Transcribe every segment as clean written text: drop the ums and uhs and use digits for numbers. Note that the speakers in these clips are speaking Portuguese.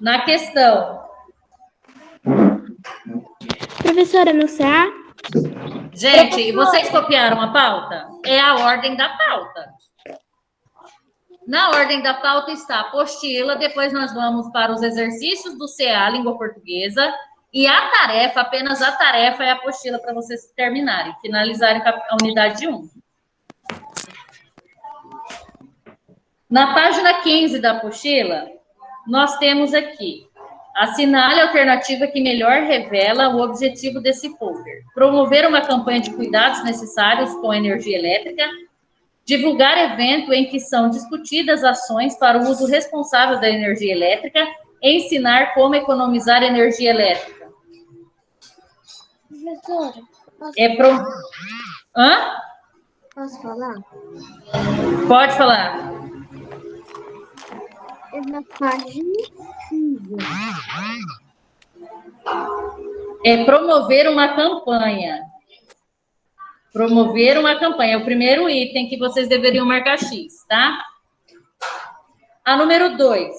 Na questão. Professora, no CA? Gente, vocês copiaram a pauta? É a ordem da pauta. Na ordem da pauta está a apostila, depois nós vamos para os exercícios do CA, língua portuguesa, e a tarefa, apenas a tarefa é a apostila para vocês terminarem, finalizarem a unidade 1. Na página 15 da apostila, nós temos aqui: assinale a alternativa que melhor revela o objetivo desse folder. Promover uma campanha de cuidados necessários com energia elétrica, divulgar evento em que são discutidas ações para o uso responsável da energia elétrica, ensinar como economizar energia elétrica. Professora, posso falar? Pode falar. É na página 15. É promover uma campanha. Promover uma campanha. É o primeiro item que vocês deveriam marcar X, tá? A número 2.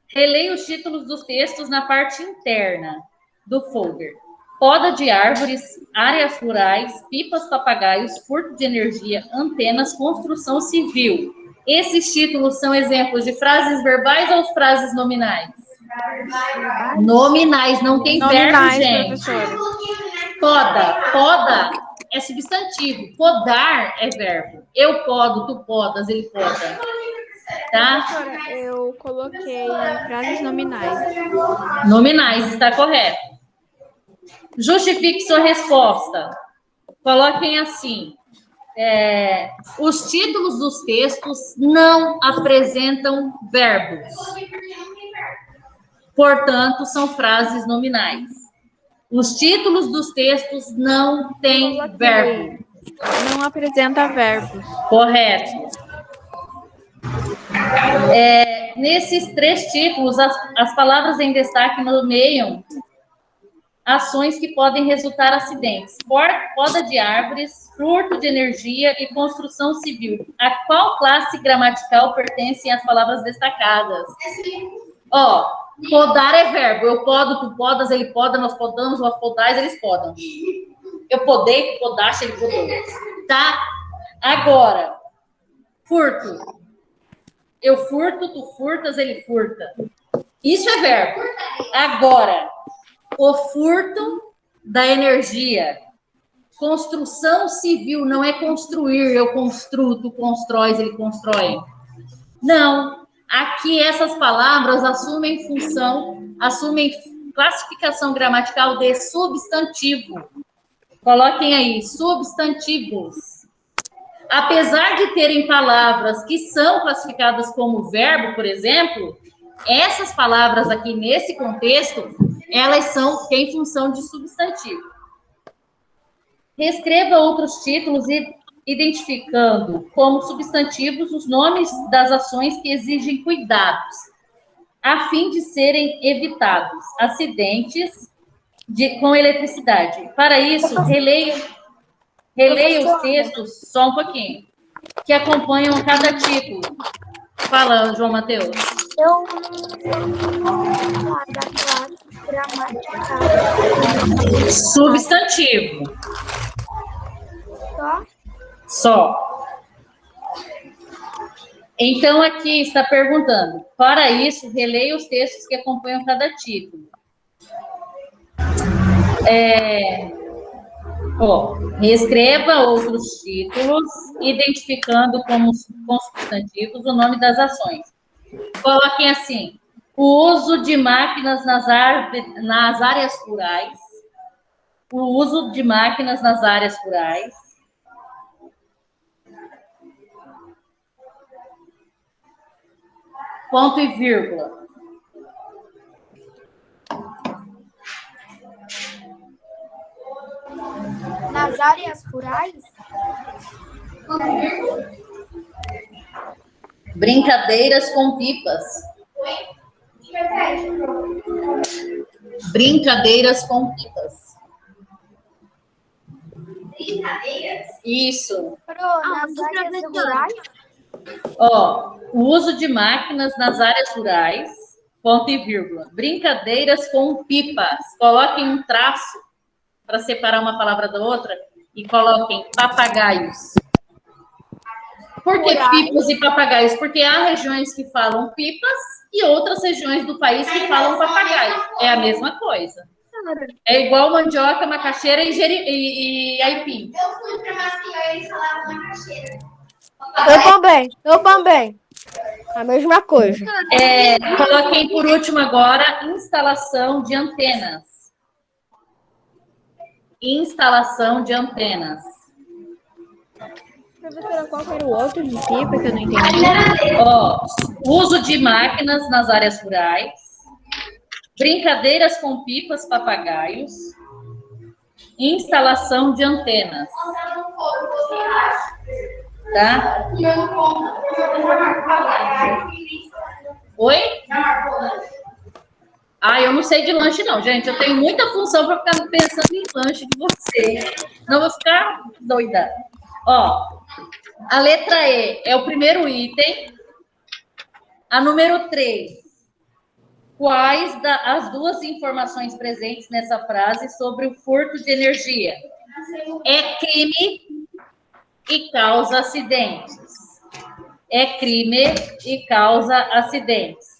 Releia os títulos dos textos na parte interna do folder. Poda de árvores, áreas rurais, pipas papagaios, furto de energia, antenas, construção civil. Esses títulos são exemplos de frases verbais ou frases nominais? Nominais, não tem verbo, gente. Poda é substantivo. Podar é verbo. Eu podo, tu podas, ele poda. Tá? Professora, eu coloquei frases nominais. Nominais, está correto. Justifique sua resposta. Coloquem assim. Os títulos dos textos não apresentam verbos. Portanto, são frases nominais. Os títulos dos textos não têm verbo. Não apresenta verbos. Correto. Nesses 3 títulos, as palavras em destaque nomeiam ações que podem resultar acidentes. Poda de árvores, furto de energia e construção civil. A qual classe gramatical pertencem as palavras destacadas? Podar é verbo. Eu podo, tu podas, ele poda, nós podamos, vós podais, eles podam. Eu podei, tu podaste, ele podou. Tá? Agora, furto. Eu furto, tu furtas, ele furta. Isso é verbo. Agora, o furto da energia. Construção civil não é construir, eu construo, tu constróis, ele constrói. Não. Aqui essas palavras assumem classificação gramatical de substantivo. Coloquem aí, substantivos. Apesar de terem palavras que são classificadas como verbo, por exemplo, essas palavras aqui nesse contexto, elas têm função de substantivo. Reescreva outros títulos identificando como substantivos os nomes das ações que exigem cuidados, a fim de serem evitados acidentes com eletricidade. Para isso, releia os textos, só um pouquinho, que acompanham cada título. Fala, João Mateus. Eu não falar da classe gramatical. Substantivo. Só. Então, aqui está perguntando. Para isso, releia os textos que acompanham cada título. Reescreva outros títulos, identificando como substantivos o nome das ações. Coloquem assim: o uso de máquinas nas áreas rurais. O uso de máquinas nas áreas rurais. Ponto e vírgula. Nas áreas rurais? Brincadeiras com pipas. Brincadeiras com pipas. Brincadeiras? Isso. Nas áreas rurais? O uso de máquinas nas áreas rurais. ponto e vírgula. Brincadeiras com pipas. Coloquem um traço para separar uma palavra da outra e coloquem papagaios. Por que pipas e papagaios? Porque há regiões que falam pipas e outras regiões do país que falam papagaios. É a mesma coisa. É igual mandioca, macaxeira e aipim. Eu fui para Maceió e eles falavam macaxeira. Eu também. A mesma coisa. Coloquem por último agora instalação de antenas. Instalação de antenas. Professora, qual era o outro de pipa que eu não entendi? Uso de máquinas nas áreas rurais. Brincadeiras com pipas, papagaios. Instalação de antenas. Tá? Oi? Eu não sei de lanche, não, gente. Eu tenho muita função para ficar pensando em lanche de vocês. Não vou ficar doida. A letra E é o primeiro item. A número 3. Quais as duas informações presentes nessa frase sobre o furto de energia? É crime e causa acidentes. É crime e causa acidentes.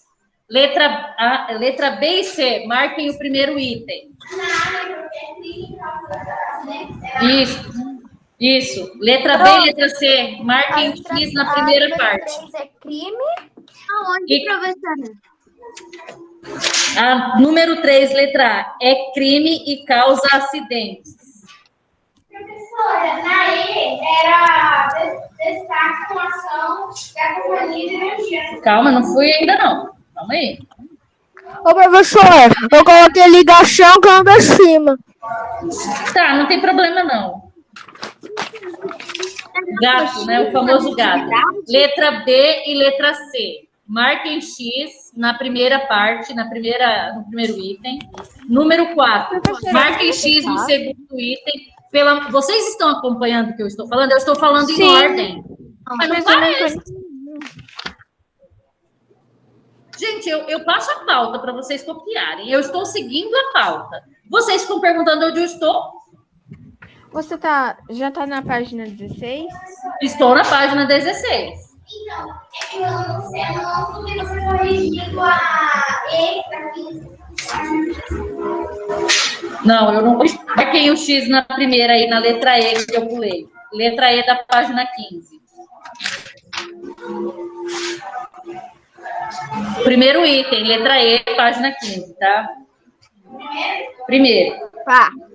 Letra B e C, marquem o primeiro item. Isso. Letra B e letra C, marquem o X na primeira parte. A 3 é crime. Aonde, professora? A número 3, letra A, é crime e causa acidentes. Professora, na E era destaque com ação da companhia de energia. Calma, não fui ainda não. Calma aí. Ô, professora, eu coloquei ligação que anda acima. Tá, não tem problema não. Gato, né? O famoso gato. Letra B e letra C. Marquem X na primeira parte, no primeiro item. Número 4. Marquem X no segundo item. Vocês estão acompanhando o que eu estou falando? Eu estou falando em ordem. Mas não parece. Gente, eu passo a pauta para vocês copiarem. Eu estou seguindo a pauta. Vocês ficam perguntando onde eu estou? Você já está na página 16? Estou na página 16. Então, eu não estou corrigindo a E para 15. Não, eu não marquei o X na primeira aí, na letra E que eu pulei. Letra E da página 15. Primeiro item, letra E, página 15, tá? Primeiro.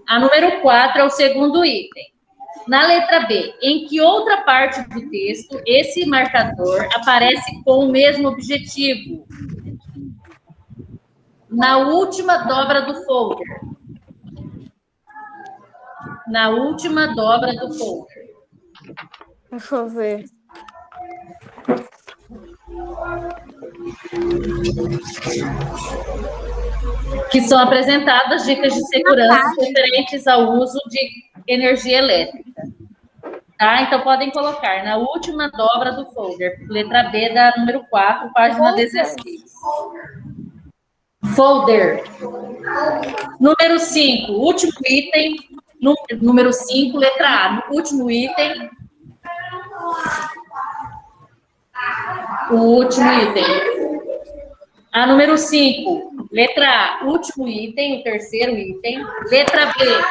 A número 4 é o segundo item. Na letra B, em que outra parte do texto esse marcador aparece com o mesmo objetivo? Na última dobra do folder. Na última dobra do folder. Deixa eu ver. Que são apresentadas dicas de segurança referentes ao uso de energia elétrica. Tá? Então, podem colocar na última dobra do folder. Letra B da número 4, página 16. Folder. Número 5, último item. Número 5, letra A. No último item. O último item. A número 5, letra A, último item, o terceiro item. Letra B,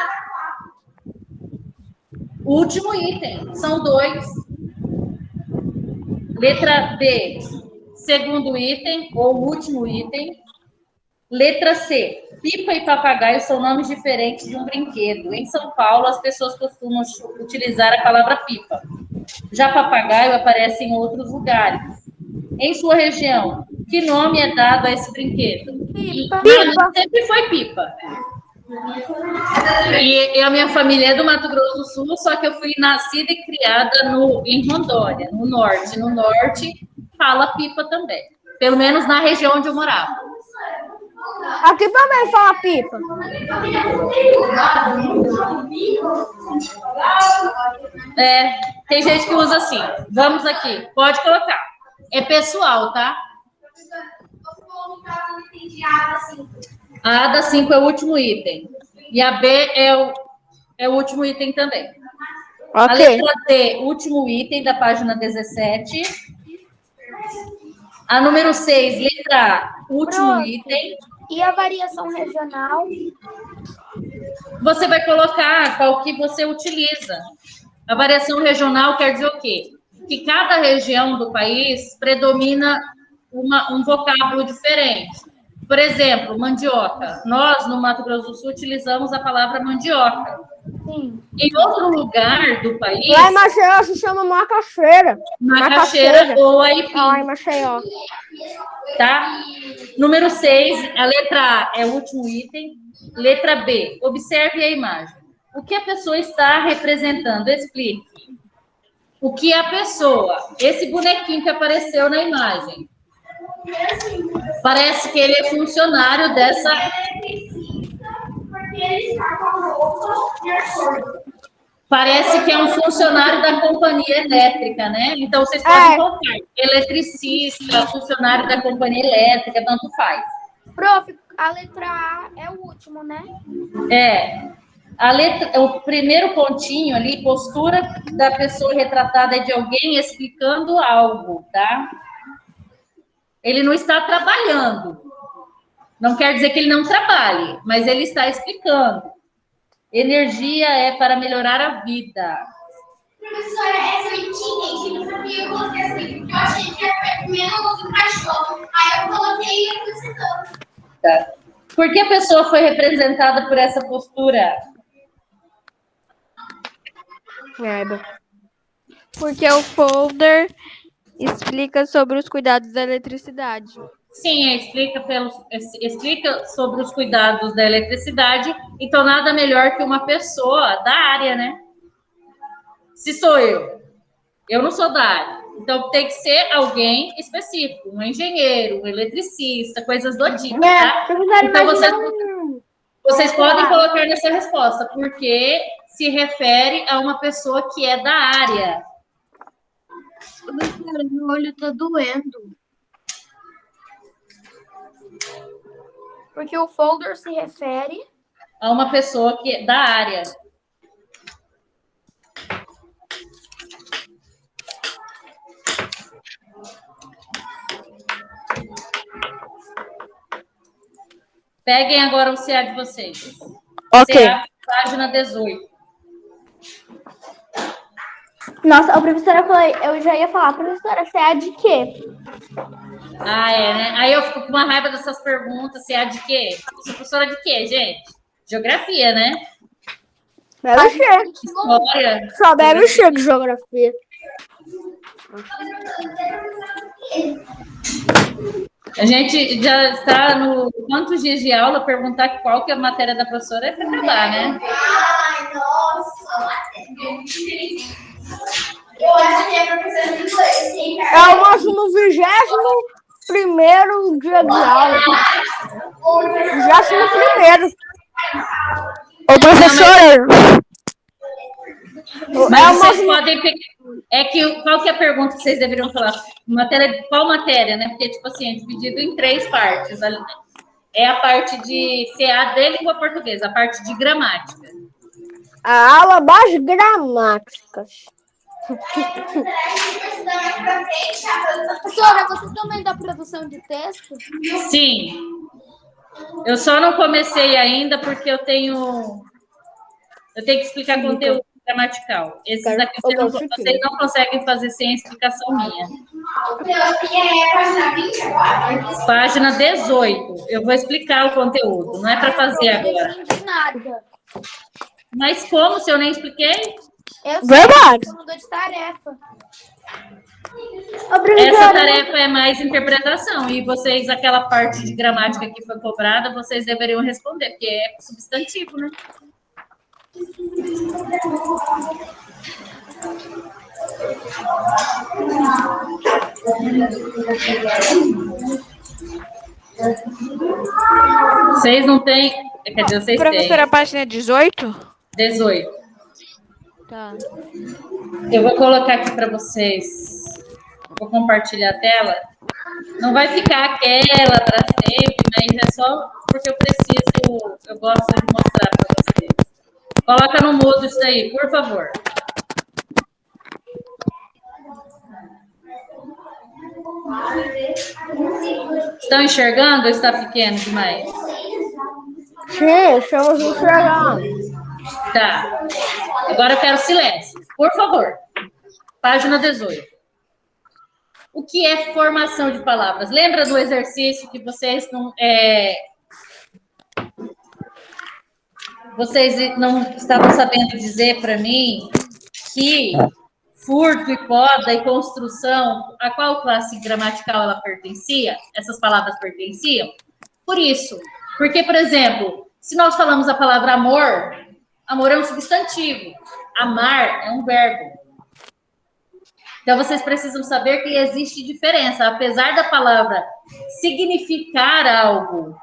último item, são 2. Letra B, segundo item ou último item. Letra C, pipa e papagaio são nomes diferentes de um brinquedo. Em São Paulo, as pessoas costumam utilizar a palavra pipa. Já papagaio aparece em outros lugares. Em sua região, que nome é dado a esse brinquedo? Pipa. Sempre foi pipa. E a minha família é do Mato Grosso do Sul, só que eu fui nascida e criada em Rondônia, no norte. No norte, fala pipa também. Pelo menos na região onde eu morava. Aqui também fala pipa. Tem gente que usa assim. Vamos aqui, pode colocar. É pessoal, tá? Os povos estavam entendi a A5. A da 5 é o último item. E a B é o último item também. A Ok. letra D, último item da página 17. A número 6, letra A, último Prof. item. E a variação regional? Você vai colocar qual que você utiliza. A variação regional quer dizer o quê? Que cada região do país predomina um vocábulo diferente. Por exemplo, mandioca. Nós, no Mato Grosso do Sul, utilizamos a palavra mandioca. Sim. Em outro lugar do país, Lá em Maceió se chama macaxeira. macaxeira ou aipim, Lá em Maceió. tá? Número 6, a letra A é o último item. Letra B, observe a imagem. O que a pessoa está representando? Explique. O que a pessoa... Esse bonequinho que apareceu na imagem. Parece que ele é funcionário dessa... Porque ele está com a roupa de acordo. Parece que é um funcionário da companhia elétrica, né? Então, vocês podem colocar eletricista, funcionário da companhia elétrica, tanto faz. Prof, a letra A é o último, né? O primeiro pontinho ali, postura da pessoa retratada é de alguém explicando algo, tá? Ele não está trabalhando. Não quer dizer que ele não trabalhe, mas ele está explicando. Energia é para melhorar a vida. Professora, essa eu tinha entendido, porque eu coloquei assim, porque eu achei que era menos do cachorro. Aí eu coloquei e acrescentou. Tá. Por que a pessoa foi representada por essa postura? Porque o folder explica sobre os cuidados da eletricidade. Sim, explica sobre os cuidados da eletricidade, então nada melhor que uma pessoa da área, né? Se sou eu não sou da área, então tem que ser alguém específico, um engenheiro, um eletricista, coisas do tipo, tá? Então vocês podem colocar nessa resposta, porque se refere a uma pessoa que é da área. Meu olho tá doendo. Porque o folder se refere... A uma pessoa que é da área. Peguem agora o CA de vocês. Ok. CA, página 18. Nossa, a professora falou, eu já ia falar, professora, você é de quê? Ah, é, né? Aí eu fico com uma raiva dessas perguntas. CA de quê? Eu sou professora de quê, gente? Geografia, né? Deve ser. História. Só deve ser de geografia. A gente já está no quantos dias de aula, perguntar qual que é a matéria da professora é para acabar, né? Ai, nossa, eu acho que é professora de inglês, hein, É cara? o nosso no 21º dia de aula. 21º. Ô, professora. Mas vocês podem pegar. Qual que é a pergunta que vocês deveriam falar? Qual matéria, né? Porque, tipo assim, é dividido em 3 partes. É a parte de CA de língua portuguesa, a parte de gramática. A aula das gramáticas. Professora, você também dá produção de texto? Sim. Eu só não comecei ainda porque eu tenho que explicar conteúdo gramatical. Esses aqui vocês não conseguem fazer sem explicação minha. Página 18. Eu vou explicar o conteúdo, não é para fazer agora. Não entendi nada. Mas como, se eu nem expliquei? Eu Verdade. sei, mudou de tarefa. Essa tarefa é mais interpretação. E vocês, aquela parte de gramática que foi cobrada, vocês deveriam responder, porque é substantivo, né? Vocês não têm... Quer dizer, vocês têm. Professora, página 18? 18. Tá. Eu vou colocar aqui para vocês. Vou compartilhar a tela. Não vai ficar aquela para sempre, mas é só porque eu gosto de mostrar para vocês. Coloca no mudo isso aí, por favor. Estão enxergando ou está pequeno demais? Sim, estamos enxergando. Tá. Agora eu quero silêncio, por favor. Página 18. O que é formação de palavras? Lembra do exercício que vocês não estavam sabendo dizer para mim que furto e poda e construção, a qual classe gramatical ela pertencia? Essas palavras pertenciam? Por isso. Porque, por exemplo, se nós falamos a palavra amor, amor é um substantivo. Amar é um verbo. Então, vocês precisam saber que existe diferença. Apesar da palavra significar algo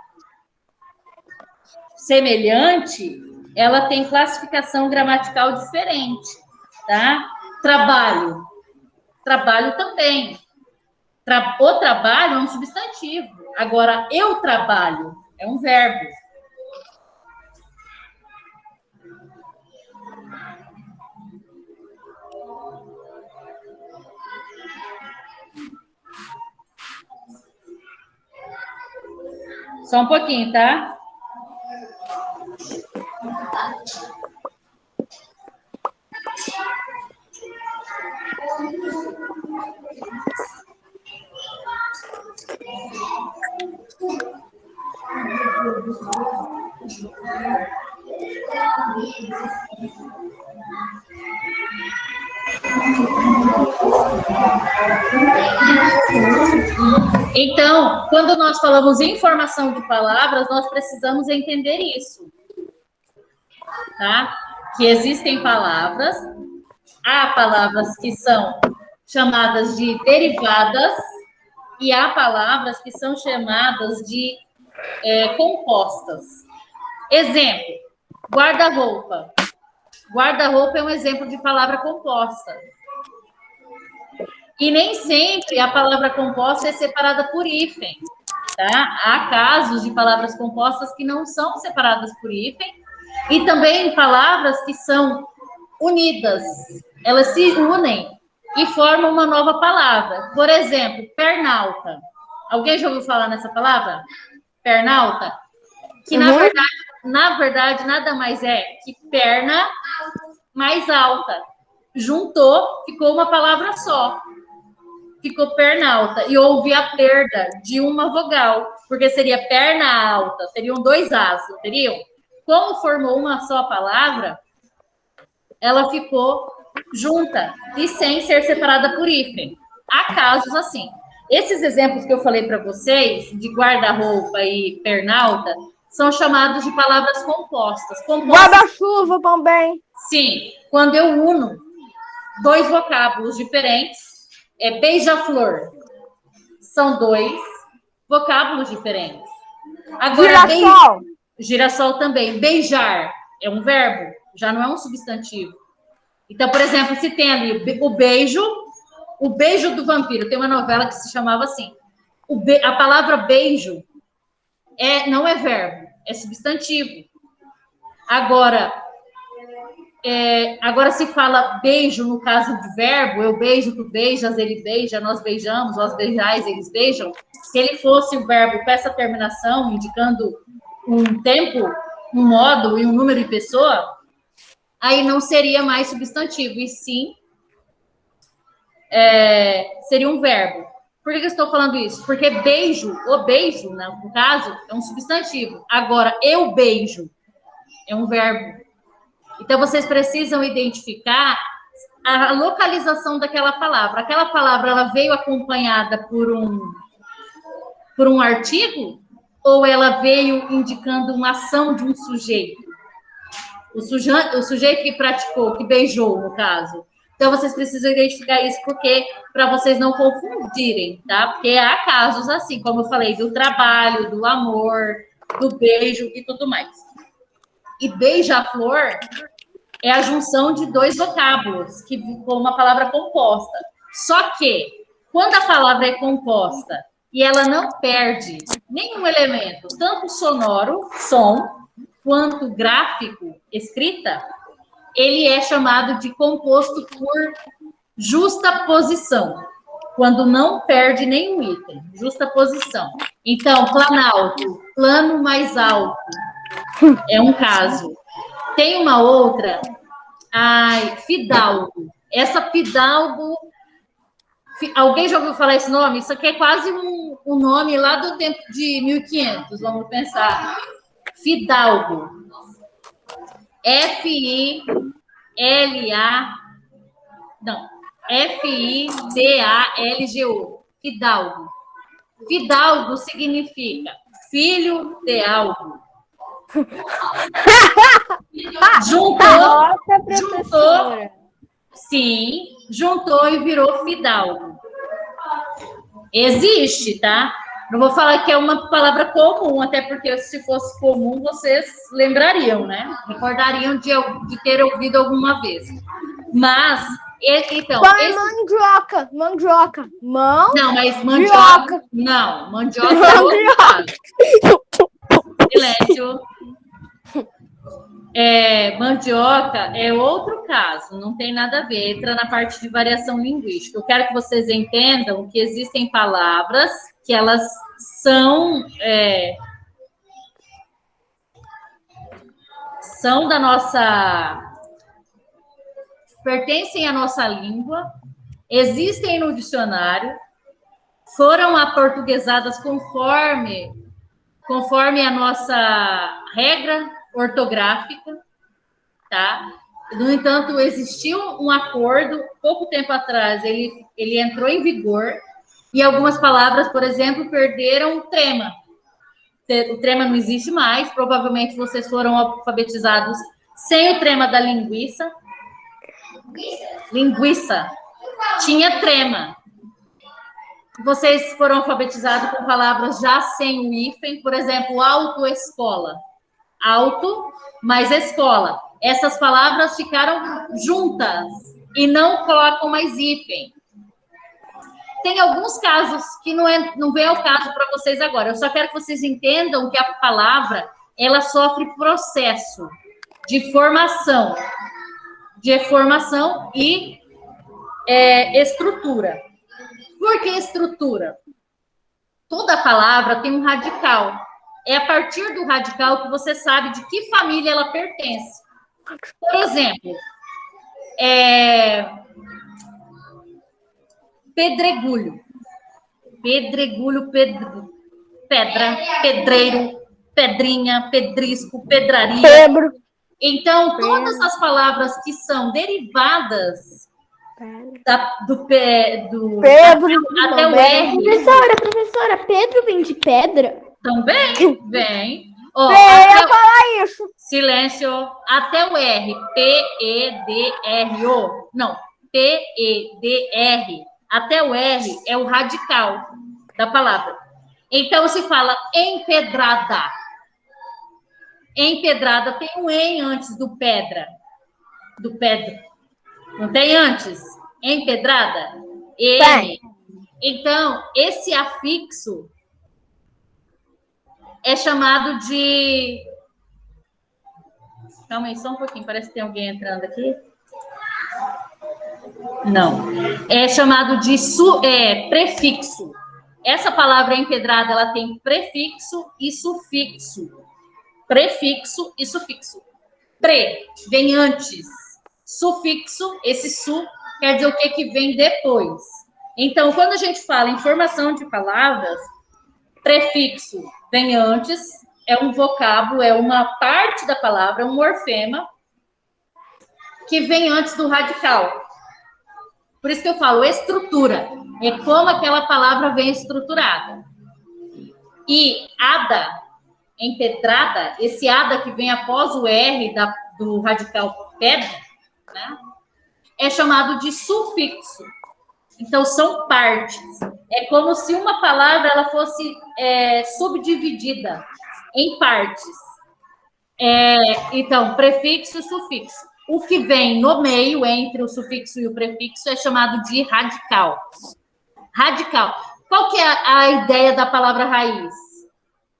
semelhante, ela tem classificação gramatical diferente, tá? Trabalho. Trabalho também. O trabalho é um substantivo. Agora, eu trabalho é um verbo. Só um pouquinho, tá? Então, quando nós falamos em formação de palavras, nós precisamos entender isso, tá? Que existem palavras, há palavras que são chamadas de derivadas e há palavras que são chamadas de compostas. Exemplo, guarda-roupa. Guarda-roupa é um exemplo de palavra composta. E nem sempre a palavra composta é separada por hífen, tá? Há casos de palavras compostas que não são separadas por hífen e também palavras que são unidas. Elas se unem e formam uma nova palavra. Por exemplo, pernalta. Alguém já ouviu falar nessa palavra? Pernalta? Que, na verdade, nada mais é que perna mais alta. Juntou, ficou uma palavra só. Ficou pernalta. E houve a perda de uma vogal, porque seria perna alta, seriam dois As, não teriam? Como formou uma só palavra, ela ficou junta e sem ser separada por hífen. Há casos assim. Esses exemplos que eu falei para vocês, de guarda-roupa e pernalta, são chamados de palavras compostas. Guarda-chuva também. Sim, quando eu uno dois vocábulos diferentes, beija-flor. São dois vocábulos diferentes. Agora, Girassol. Girassol também. Beijar é um verbo, já não é um substantivo. Então, por exemplo, se tem ali o beijo do vampiro. Tem uma novela que se chamava assim. A palavra beijo não é verbo, é substantivo. Agora se fala beijo no caso de verbo, eu beijo, tu beijas, ele beija, nós beijamos, vós beijais, eles beijam. Se ele fosse o verbo com essa terminação, indicando um tempo, um modo e um número de pessoa, aí não seria mais substantivo, e sim seria um verbo. Por que eu estou falando isso? Porque beijo, o beijo, né, no caso, é um substantivo. Agora, eu beijo é um verbo. Então, vocês precisam identificar a localização daquela palavra. Aquela palavra, ela veio acompanhada por um artigo ou ela veio indicando uma ação de um sujeito? O sujeito que praticou, que beijou, no caso. Então, vocês precisam identificar isso para vocês não confundirem, tá? Porque há casos assim, como eu falei, do trabalho, do amor, do beijo e tudo mais. E beija-flor é a junção de dois vocábulos, que ficou uma palavra composta. Só que Quando a palavra é composta e ela não perde nenhum elemento, tanto sonoro, som, quanto gráfico, escrita, ele é chamado de composto por justaposição, quando não perde nenhum item, justaposição. Então, planalto, plano mais alto, é um caso. Tem uma outra, fidalgo. Essa fidalgo, alguém já ouviu falar esse nome? Isso aqui é quase um nome lá do tempo de 1500, vamos pensar. Fidalgo. Fidalgo. Fidalgo. Fidalgo significa filho de algo. Juntou e virou fidalgo. Existe, tá? Não vou falar que é uma palavra comum, até porque se fosse comum, vocês lembrariam, né? Recordariam de ter ouvido alguma vez. Mas, então... Mandioca. Não, mas mandioca... Não, mandioca é outro caso. Silêncio. Mandioca é outro caso, não tem nada a ver, entra na parte de variação linguística. Eu quero que vocês entendam que existem palavras que elas são da nossa... pertencem à nossa língua, existem no dicionário, foram aportuguesadas conforme a nossa regra ortográfica, tá? No entanto, existiu um acordo, pouco tempo atrás, ele entrou em vigor, e algumas palavras, por exemplo, perderam o trema. O trema não existe mais, provavelmente vocês foram alfabetizados sem o trema da linguiça. Linguiça. Tinha trema. Vocês foram alfabetizados com palavras já sem o hífen, por exemplo, autoescola. Auto mais escola. Essas palavras ficaram juntas e não colocam mais hífen. Tem alguns casos que não vem ao caso para vocês agora. Eu só quero que vocês entendam que a palavra, ela sofre processo de formação e estrutura. Por que estrutura? Toda palavra tem um radical. É a partir do radical que você sabe de que família ela pertence. Por exemplo, pedregulho. Pedregulho, pedra, pedreiro, pedrinha, pedrisco, pedraria. Pedro. Então, todas as palavras que são derivadas do Pedro. até o R. Professora, Pedro vem de pedra? Também vem. Eu ia falar isso. Silêncio. Até o R. P-E-D-R-O. Não. P-E-D-R. Até o R é o radical da palavra. Então, se fala empedrada. Empedrada tem um em antes do pedra. Do pedra. Não tem antes? Empedrada? M. Então, esse afixo é chamado de... Calma aí, só um pouquinho. Parece que tem alguém entrando aqui. Não. É chamado de prefixo. Essa palavra empedrada, ela tem prefixo e sufixo. Prefixo e sufixo. Pre vem antes. Sufixo, esse su, quer dizer o que vem depois. Então, quando a gente fala em formação de palavras, prefixo vem antes, é um vocábulo, é uma parte da palavra, um morfema, que vem antes do radical. Por isso que eu falo estrutura. É como aquela palavra vem estruturada. E ada, empedrada, esse ada que vem após o R do radical pedra, né, é chamado de sufixo. Então, são partes. É como se uma palavra ela fosse subdividida em partes. Então, prefixo e sufixo. O que vem no meio, entre o sufixo e o prefixo, é chamado de radical. Radical. Qual que é a ideia da palavra raiz?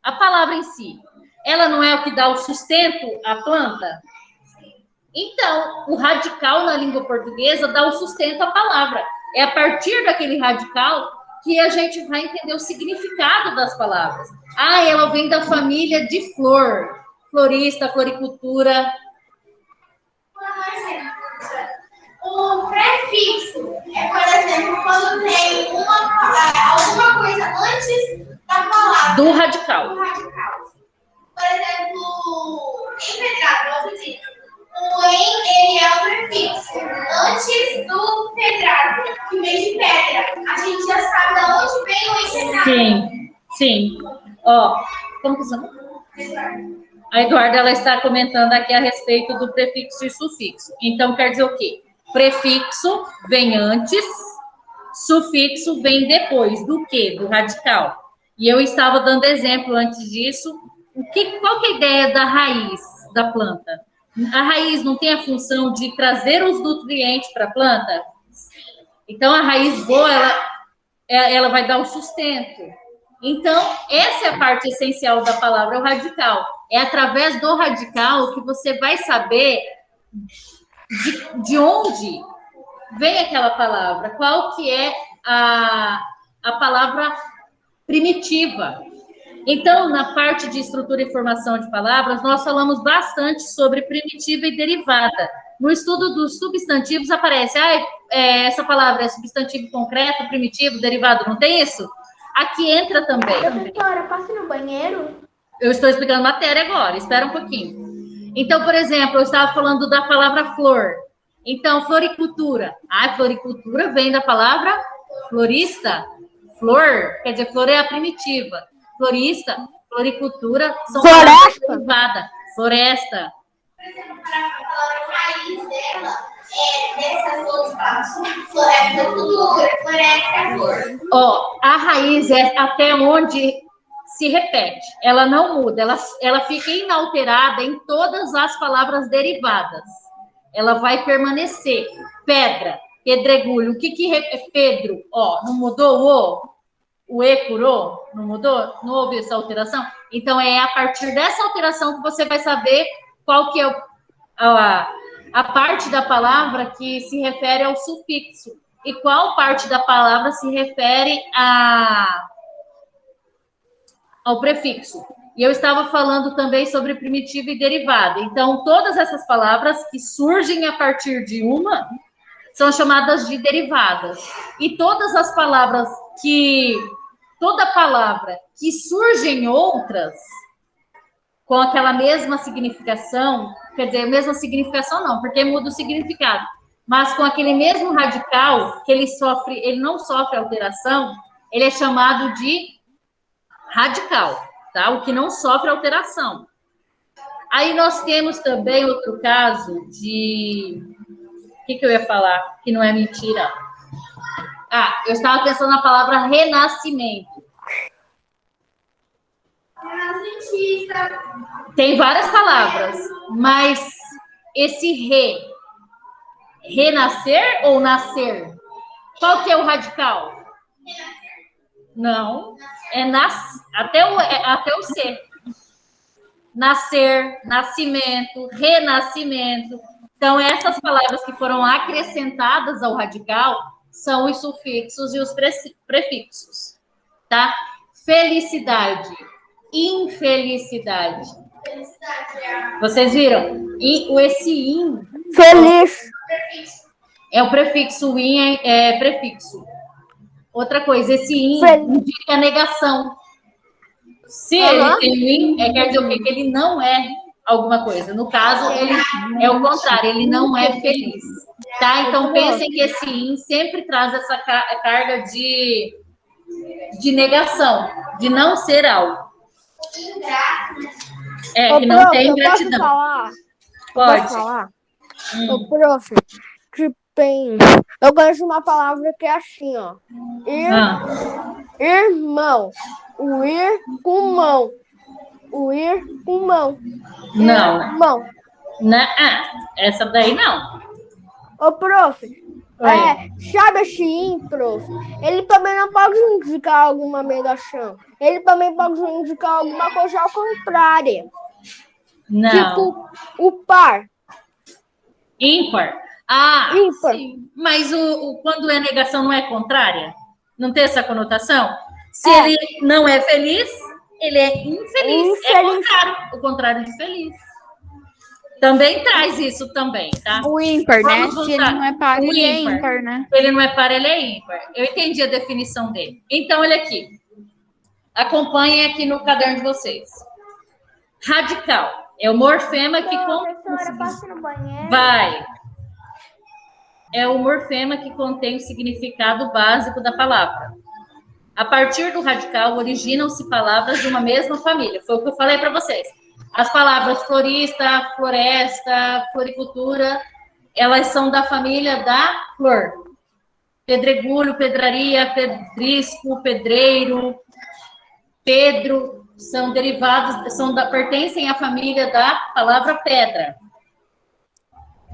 A palavra em si. Ela não é o que dá o sustento à planta? Então, o radical na língua portuguesa dá o sustento à palavra. É a partir daquele radical que a gente vai entender o significado das palavras. Ah, ela vem da família de flor. Florista, floricultura. O prefixo é, por exemplo, quando tem alguma coisa antes da palavra. Do radical. Do radical. Por exemplo, empedrado, vamos dizer. O em, ele é o prefixo. Antes do pedrado, que vem de pedra. A gente já sabe de onde vem o empedrado. Sim, sim. Ó, como que chama? A Eduarda, ela está comentando aqui a respeito do prefixo e sufixo. Então, quer dizer o quê? Prefixo vem antes, sufixo vem depois. Do quê? Do radical. E eu estava dando exemplo antes disso. Qual que é a ideia da raiz da planta? A raiz não tem a função de trazer os nutrientes para a planta? Então, a raiz boa, ela vai dar o sustento. Então, essa é a parte essencial da palavra, o radical. É através do radical que você vai saber de onde vem aquela palavra, qual que é a palavra primitiva. Então, na parte de estrutura e formação de palavras, nós falamos bastante sobre primitiva e derivada. No estudo dos substantivos aparece, essa palavra é substantivo concreto, primitivo, derivado, não tem isso? Aqui entra também. Professora, posso ir no banheiro? Eu estou explicando matéria agora, espera um pouquinho. Então, por exemplo, eu estava falando da palavra flor. Então, floricultura. Floricultura vem da palavra florista. Flor, quer dizer, flor é a primitiva. Florista, floricultura, são palavras derivadas. Floresta. Por exemplo, a palavra raiz dela dessas outras palavras. Floricultura, floresta, flor. Ó, a raiz é até onde se repete. Ela não muda, ela fica inalterada em todas as palavras derivadas. Ela vai permanecer. Pedra, pedregulho. O que é Pedro? Ó, não mudou o E por O? Não mudou? Não houve essa alteração? Então, é a partir dessa alteração que você vai saber qual que é a parte da palavra que se refere ao sufixo. E qual parte da palavra se refere ao prefixo. E eu estava falando também sobre primitiva e derivada. Então, todas essas palavras que surgem a partir de uma são chamadas de derivadas. E todas as palavras toda palavra que surge em outras, com aquela mesma significação, quer dizer, mesma significação não, porque muda o significado, mas com aquele mesmo radical, que ele não sofre alteração, ele é chamado de radical, tá? O que não sofre alteração. Aí nós temos também outro caso de... O que eu ia falar? Que não é mentira. Eu estava pensando na palavra renascimento. Renascentista. Tem várias palavras, mas esse renascer ou nascer? Qual que é o radical? Não, é até o ser. Nascer, nascimento, renascimento. Então, essas palavras que foram acrescentadas ao radical são os sufixos e os prefixos, tá? Felicidade, infelicidade. Vocês viram? Esse in... Feliz. É o prefixo, o in é prefixo. Outra coisa, esse in indica negação. Se ele tem o in, quer dizer o quê? Que ele não é alguma coisa. No caso, ele é o contrário, ele não é feliz. Tá? Então, pensem que esse in sempre traz essa carga de negação, de não ser algo. Que não tem gratidão. Pode. Posso falar? Ô, prof, eu gosto de uma palavra que é assim, ó. Irmão. O ir com mão. O ir com mão. Não. Irmão. Essa daí não. Ô, prof, sabe assim, prof? Ele também não pode indicar alguma negação. Ele também pode indicar alguma coisa ao contrário. Não. Tipo, o par. Ímpar. Ímpar. Sim. Mas quando é negação não é contrária? Não tem essa conotação? Se ele não é feliz, ele é infeliz. É contrário. O contrário de feliz. Também traz isso também, tá? O ímpar, né? Vamos Se ele voltar. não é par, O ele é ímpar. ímpar, né? Ele não é par, ele é ímpar. Eu entendi a definição dele. Então, olha aqui. Acompanhem aqui no caderno de vocês. Radical. É o morfema que... Professora, posso ir no banheiro? Vai. É o morfema que contém o significado básico da palavra. A partir do radical, originam-se palavras de uma mesma família. Foi o que eu falei para vocês. As palavras florista, floresta, floricultura, elas são da família da flor. Pedregulho, pedraria, pedrisco, pedreiro, pedro, são derivados, pertencem à família da palavra pedra.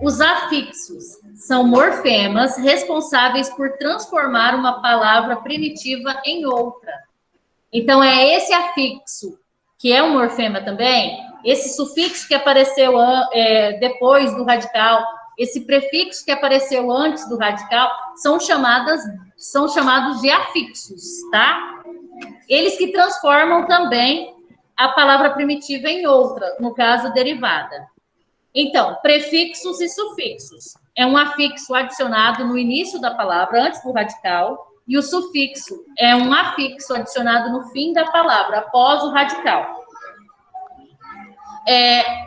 Os afixos são morfemas responsáveis por transformar uma palavra primitiva em outra. Então, é esse afixo, que é um morfema também, esse sufixo que apareceu depois do radical, esse prefixo que apareceu antes do radical, são chamados de afixos, tá? Eles que transformam também a palavra primitiva em outra, no caso, derivada. Então, prefixos e sufixos. É um afixo adicionado no início da palavra, antes do radical, e o sufixo é um afixo adicionado no fim da palavra, após o radical.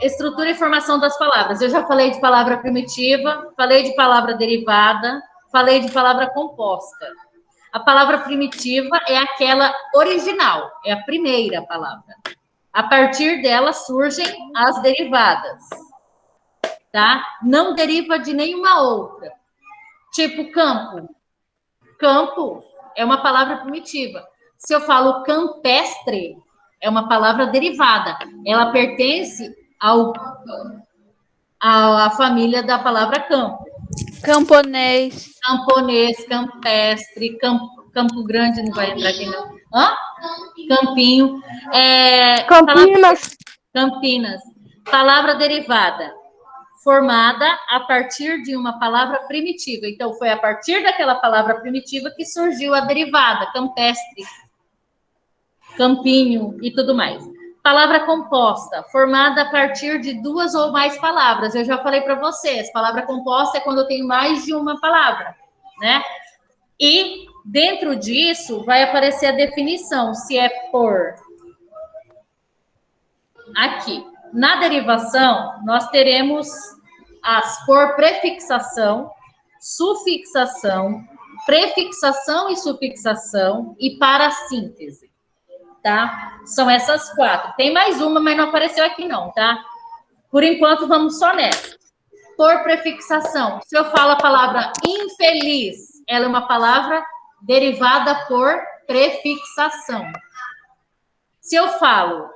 Estrutura e formação das palavras. Eu já falei de palavra primitiva, falei de palavra derivada, falei de palavra composta. A palavra primitiva é aquela original, é a primeira palavra. A partir dela surgem as derivadas. Tá? Não deriva de nenhuma outra. Tipo campo. Campo é uma palavra primitiva. Se eu falo campestre, é uma palavra derivada. Ela pertence à família da palavra campo. Camponês. Camponês, campestre, Campo Grande não vai entrar aqui não. Hã? Campinho. Campinas. Campinas. Palavra derivada. Formada a partir de uma palavra primitiva. Então, foi a partir daquela palavra primitiva que surgiu a derivada, campestre, campinho e tudo mais. Palavra composta, formada a partir de duas ou mais palavras. Eu já falei para vocês, palavra composta é quando eu tenho mais de uma palavra, né? E dentro disso vai aparecer a definição, se é por... Aqui. Na derivação, nós teremos as por prefixação, sufixação, prefixação e sufixação e para síntese, tá? São essas 4. Tem mais uma, mas não apareceu aqui não, tá? Por enquanto, vamos só nessa. Por prefixação. Se eu falo a palavra infeliz, ela é uma palavra derivada por prefixação. Se eu falo...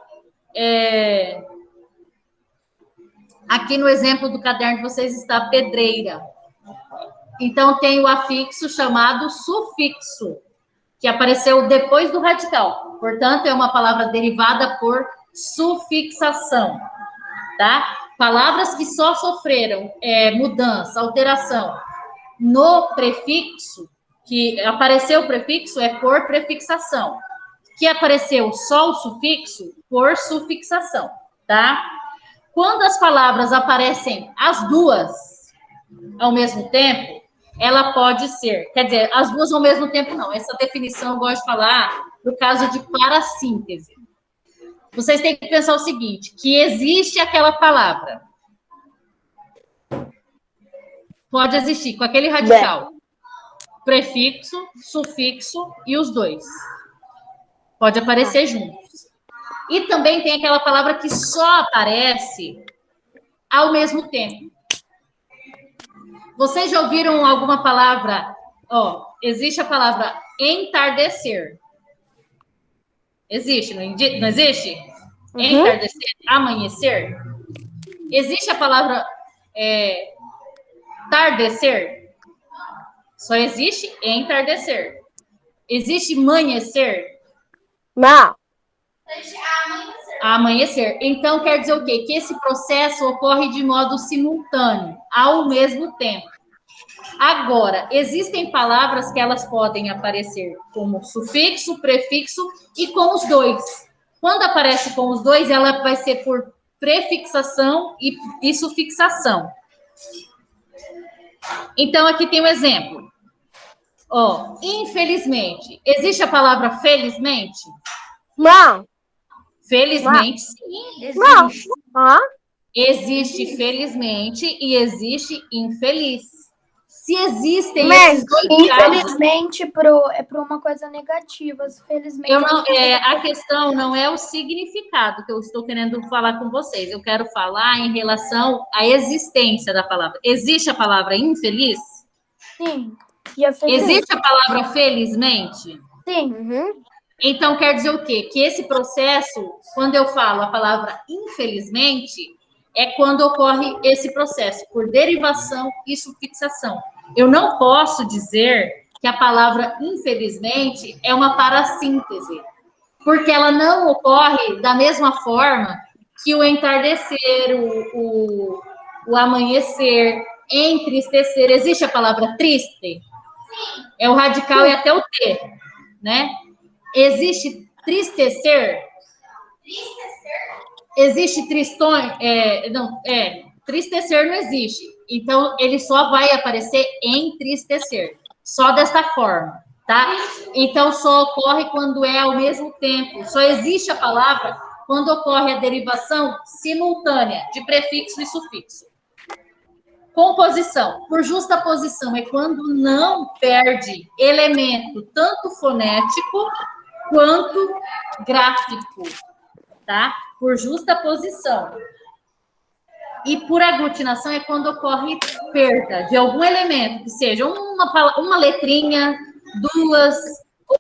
Aqui no exemplo do caderno de vocês está pedreira. Então, tem o afixo chamado sufixo, que apareceu depois do radical. Portanto, é uma palavra derivada por sufixação, tá? Palavras que só sofreram mudança, alteração no prefixo, que apareceu o prefixo, é por prefixação. Que apareceu só o sufixo, por sufixação, tá? Quando as palavras aparecem as duas ao mesmo tempo, ela pode ser, quer dizer, as duas ao mesmo tempo não, essa definição eu gosto de falar no caso de parassíntese. Vocês têm que pensar o seguinte, que existe aquela palavra. Pode existir com aquele radical. Prefixo, sufixo e os dois. Pode aparecer juntos. E também tem aquela palavra que só aparece ao mesmo tempo. Vocês já ouviram alguma palavra? Existe a palavra entardecer. Existe, não existe? Uhum. Entardecer, amanhecer. Existe a palavra tardecer? Só existe entardecer. Existe amanhecer? Não. Amanhecer. Então, quer dizer o quê? Que esse processo ocorre de modo simultâneo, ao mesmo tempo. Agora, existem palavras que elas podem aparecer como sufixo, prefixo e com os dois. Quando aparece com os dois, ela vai ser por prefixação e sufixação. Então, aqui tem um exemplo. Ó, infelizmente. Existe a palavra felizmente? Não. Felizmente, sim. Não. Hã? Existe felizmente e existe infeliz. Se existem Mas, esses dois casos, Infelizmente, é para uma coisa negativa. Felizmente. a questão não é o significado que eu estou querendo falar com vocês. Eu quero falar em relação à existência da palavra. Existe a palavra infeliz? Sim. E a feliz? Existe a palavra felizmente? Sim. Uhum. Então, quer dizer o quê? Que esse processo, quando eu falo a palavra infelizmente, é quando ocorre esse processo, por derivação e sufixação. Eu não posso dizer que a palavra infelizmente é uma parassíntese, porque ela não ocorre da mesma forma que o entardecer, o amanhecer, entristecer. Existe a palavra triste? É o radical e até o T, né? Existe tristecer? Existe tristões? Tristecer não existe. Então, ele só vai aparecer entristecer. Só desta forma, tá? Então, só ocorre quando é ao mesmo tempo. Só existe a palavra quando ocorre a derivação simultânea de prefixo e sufixo. Composição. Por justa posição é quando não perde elemento tanto fonético quanto gráfico, tá? Por justa posição. E por aglutinação é quando ocorre perda de algum elemento, que seja uma letrinha, duas,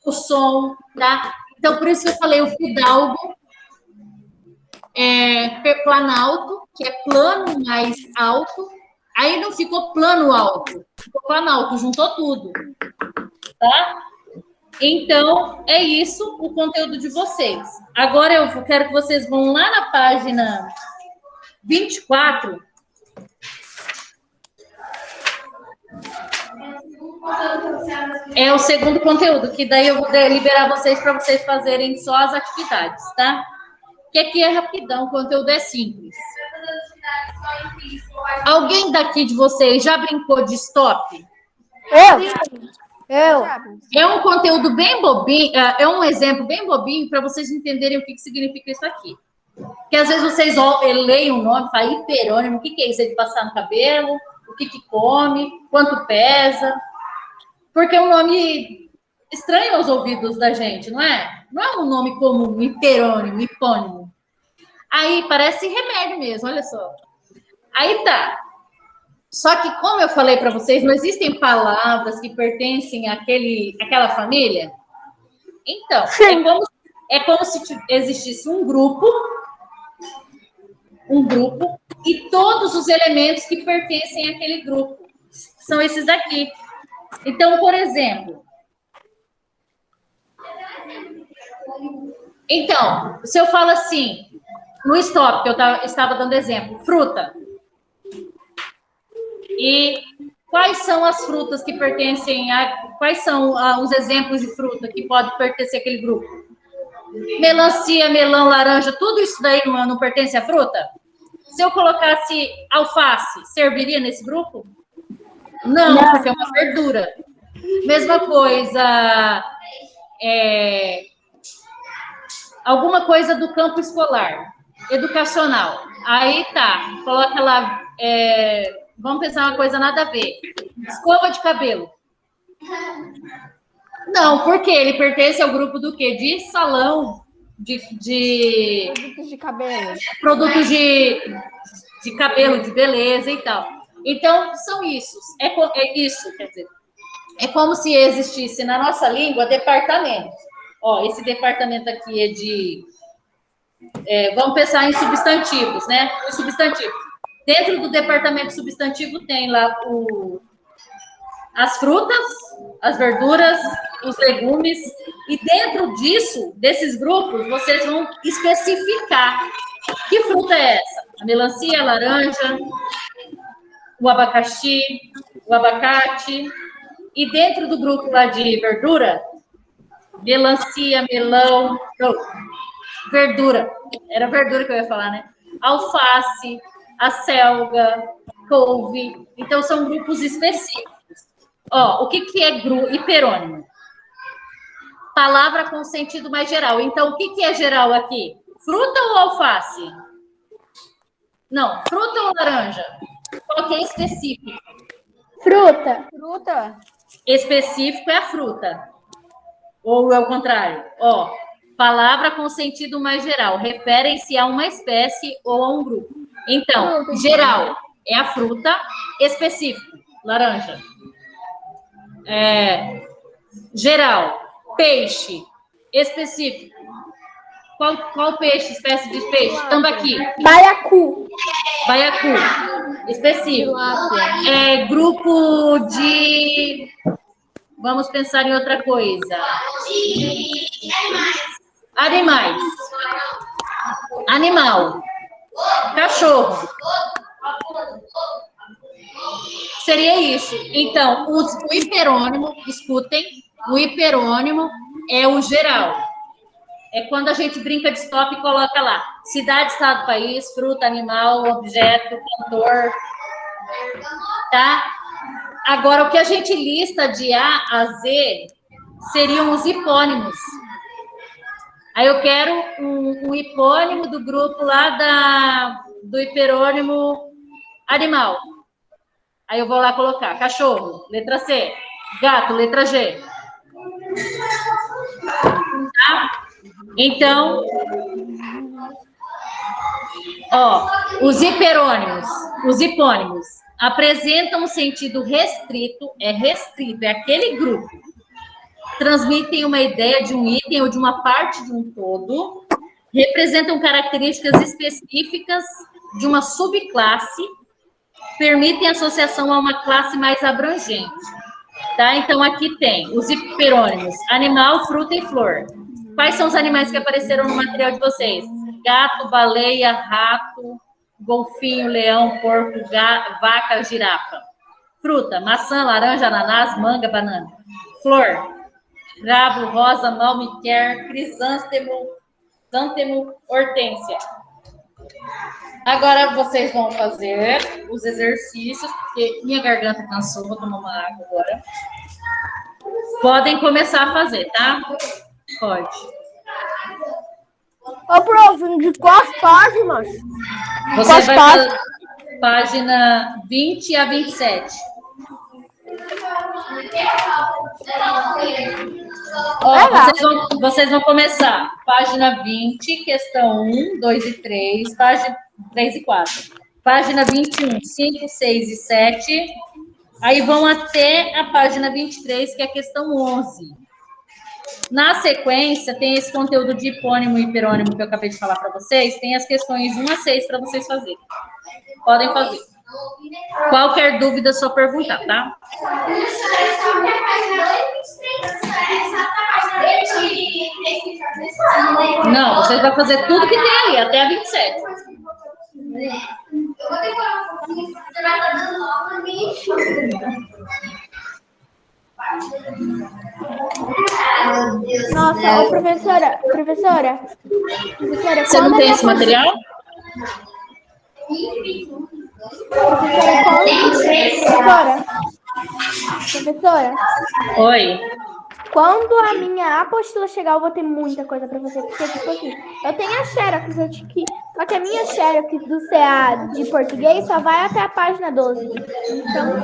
ou som, tá? Então, por isso que eu falei o fidalgo, planalto, que é plano mais alto. Aí não ficou plano alto, ficou planalto, juntou tudo, tá? Então, é isso o conteúdo de vocês. Agora eu quero que vocês vão lá na página 24. É o segundo conteúdo, que daí eu vou liberar vocês para vocês fazerem só as atividades, tá? Que aqui é rapidão, o conteúdo é simples. Alguém daqui de vocês já brincou de stop? Eu. É um conteúdo bem bobinho, é um exemplo bem bobinho para vocês entenderem o que significa isso aqui. Porque às vezes vocês leem o nome, falam hiperônimo, o que é isso? É de passar no cabelo? O que come? Quanto pesa? Porque é um nome estranho aos ouvidos da gente, não é? Não é um nome comum, hiperônimo, hipônimo. Aí parece remédio mesmo, olha só. Aí tá. Só que, como eu falei para vocês, não existem palavras que pertencem àquela família. Então, é como se existisse um grupo e todos os elementos que pertencem àquele grupo. São esses daqui. Então, por exemplo, se eu falo assim, no stop, que eu estava dando exemplo, fruta. E quais são as frutas que pertencem quais são os exemplos de fruta que pode pertencer àquele grupo? Melancia, melão, laranja, tudo isso daí não pertence à fruta? Se eu colocasse alface, serviria nesse grupo? Não, porque é uma verdura. Mesma coisa, alguma coisa do campo escolar, educacional. Aí tá, coloca lá, vamos pensar uma coisa nada a ver. Escova de cabelo. Não, porque ele pertence ao grupo do quê? De salão, de Produtos de cabelo. Produtos de cabelo, de beleza e tal. Então, são isso. É isso, quer dizer. É como se existisse na nossa língua departamento. Ó, esse departamento aqui é de... vamos pensar em substantivos, né? Os substantivos. Dentro do departamento substantivo tem lá as frutas, as verduras, os legumes, e dentro disso, desses grupos, vocês vão especificar que fruta é essa. A melancia, a laranja, o abacaxi, o abacate, e dentro do grupo lá de verdura, melancia, melão, verdura, era verdura que eu ia falar, né? Alface, acelga, couve, então são grupos específicos. Ó, o que é hiperônimo? Palavra com sentido mais geral. Então, o que é geral aqui? Fruta ou alface? Não, fruta ou laranja? Qual que é específico? Fruta. Fruta. Específico é a fruta. Ou é o contrário? Ó, palavra com sentido mais geral. Referem-se a uma espécie ou a um grupo. Então, geral é a fruta, específico, laranja. Geral, peixe, específico. Qual peixe, espécie de peixe? Tambaqui. Baiacu. Baiacu, específico. Grupo de... Vamos pensar em outra coisa. Animais. Animal. Cachorro. Seria isso. Então, o hiperônimo, escutem, o hiperônimo é o geral. É quando a gente brinca de stop e coloca lá cidade, estado, país, fruta, animal, objeto, cantor, tá? Agora, o que a gente lista de A a Z seriam os hipônimos. Aí eu quero um hipônimo do grupo lá do hiperônimo animal. Aí eu vou lá colocar cachorro, letra C. Gato, letra G. Tá? Então, ó, os hipônimos apresentam um sentido restrito, é aquele grupo. Transmitem uma ideia de um item ou de uma parte de um todo, representam características específicas de uma subclasse, permitem associação a uma classe mais abrangente. Tá? Então, aqui tem os hiperônimos, animal, fruta e flor. Quais são os animais que apareceram no material de vocês? Gato, baleia, rato, golfinho, leão, porco, vaca, girafa. Fruta, maçã, laranja, ananás, manga, banana. Flor, cravo, rosa, malmiquer, crisântemo, hortênsia. Agora vocês vão fazer os exercícios, porque minha garganta cansou, vou tomar uma água agora. Podem começar a fazer, tá? Pode. Ô, prof, de quais páginas? Você vai fazer página 20 a 27. Ó, vocês vão começar. Página 20, questão 1, 2 e 3, página 3 e 4. Página 21, 5, 6 e 7. Aí vão até a página 23, que é a questão 11. Na sequência, tem esse conteúdo de hipônimo e hiperônimo que eu acabei de falar para vocês. Tem as questões 1 a 6 para vocês fazerem. Podem fazer. Qualquer dúvida, só perguntar, tá? Não, vocês vão fazer tudo que tem ali, até a 27. Nossa, ô, professora, Você não tem esse material? Professora. Oi. Quando a minha apostila chegar, eu vou ter muita coisa pra você. Porque, tipo assim, eu tenho a Xerox aqui. Só que a minha Xerox do CA de português só vai até a página 12. Então...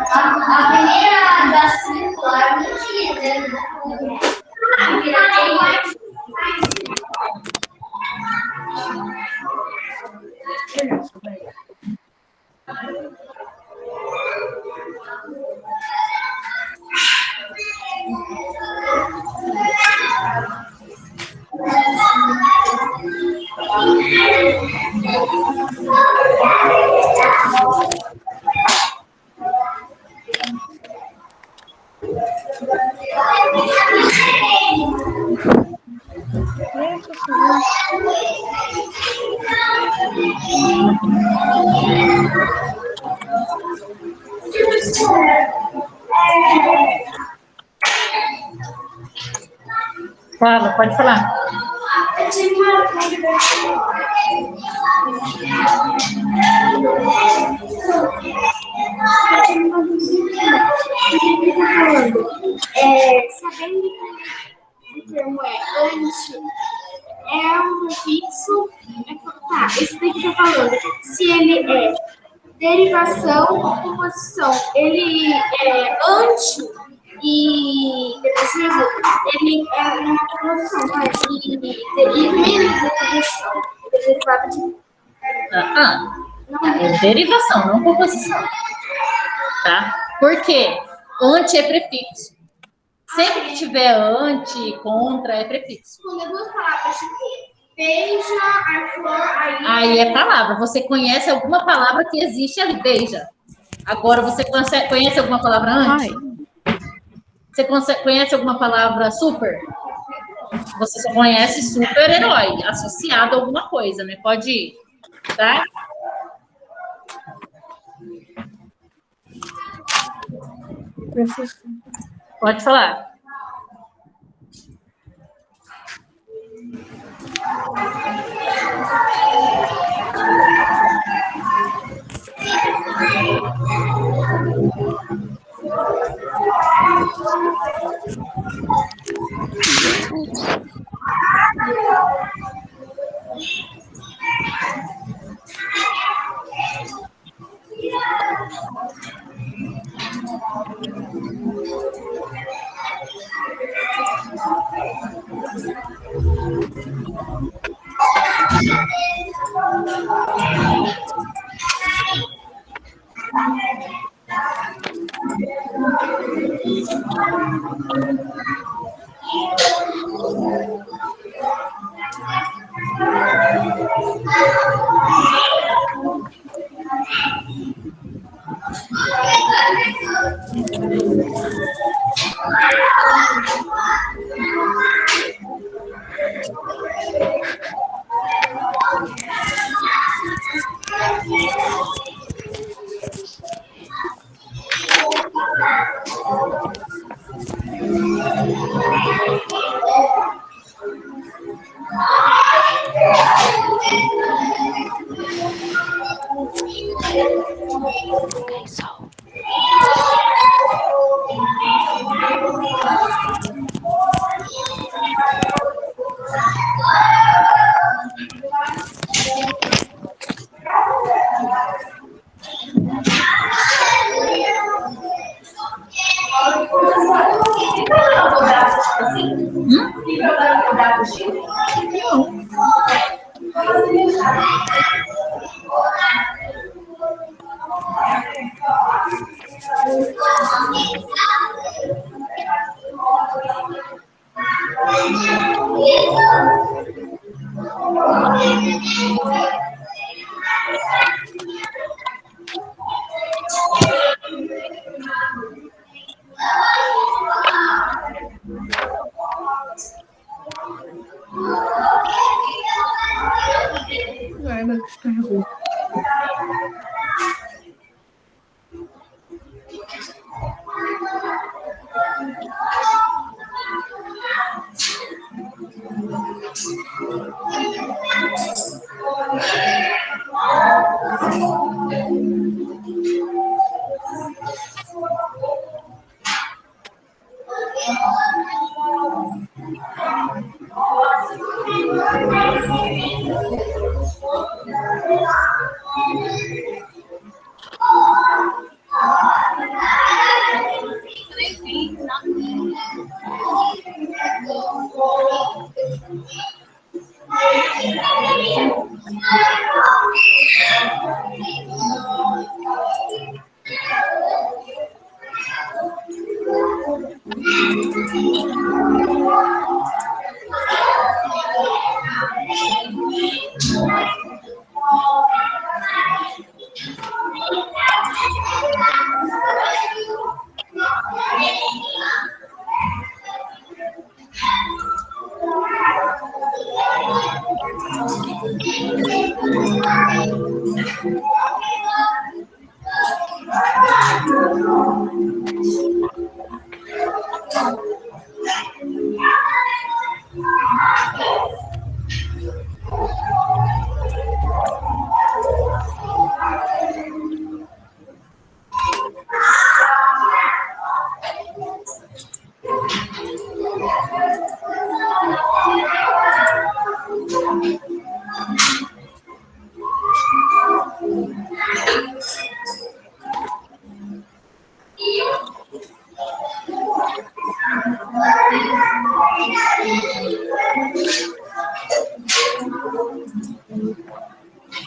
A primeira da circular não tinha, né? Fala, pode falar. Sabendo que o termo é anti, é um prefixo. Tá, esse daqui tá falando. Se ele é derivação ou composição, ele é anti e depois ele é uma composição, tá? E derivação. Derivado de. É derivação, não composição. Tá? Por quê? Anti é prefixo. Sempre que tiver anti, contra, é prefixo. Quando é duas palavras, beija, a flor, Aí é palavra. Você conhece alguma palavra que existe ali? Beija. Agora, você conhece alguma palavra anti? Você conhece alguma palavra super? Você só conhece super-herói, associado a alguma coisa, né? Pode ir, tá? Pode falar.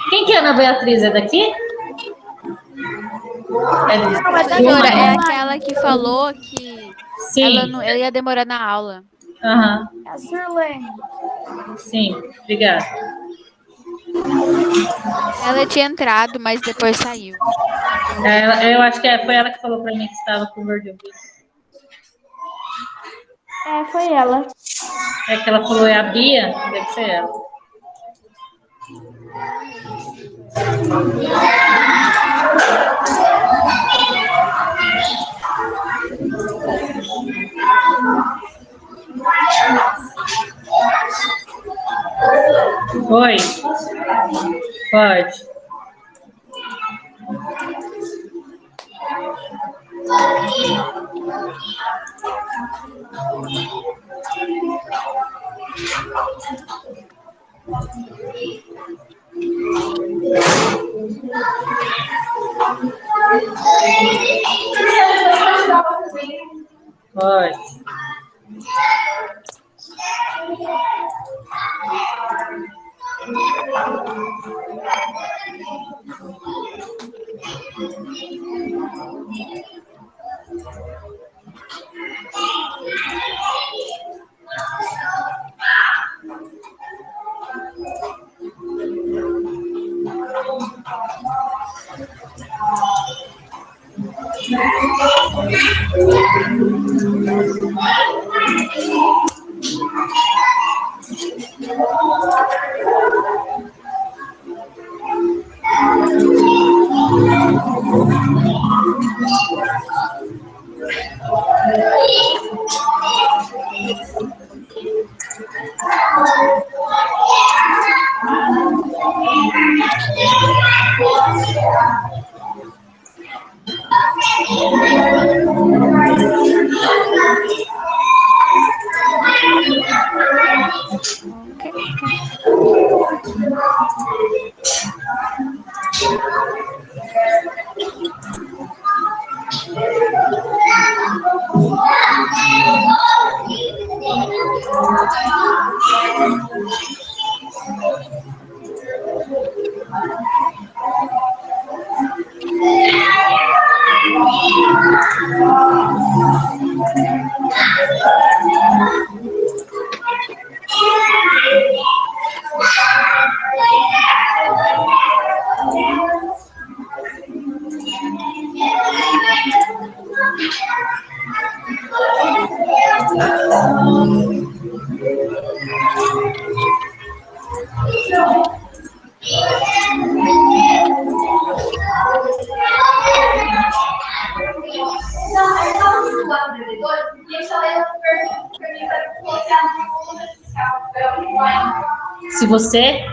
Quem que é a Ana Beatriz? É daqui? Professora, é aquela que falou que Sim. ela ia demorar na aula. Aham. É a Sirlene. Sim, obrigada. Ela tinha entrado, mas depois saiu. Eu acho que foi ela que falou pra mim que estava com gordinho. É, foi ela. É que ela falou, é a Bia? Deve ser ela. Oi. Pode. Pode. Ok. Se você...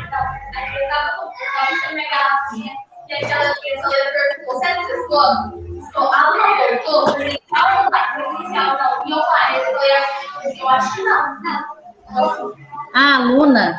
Ah, Luna.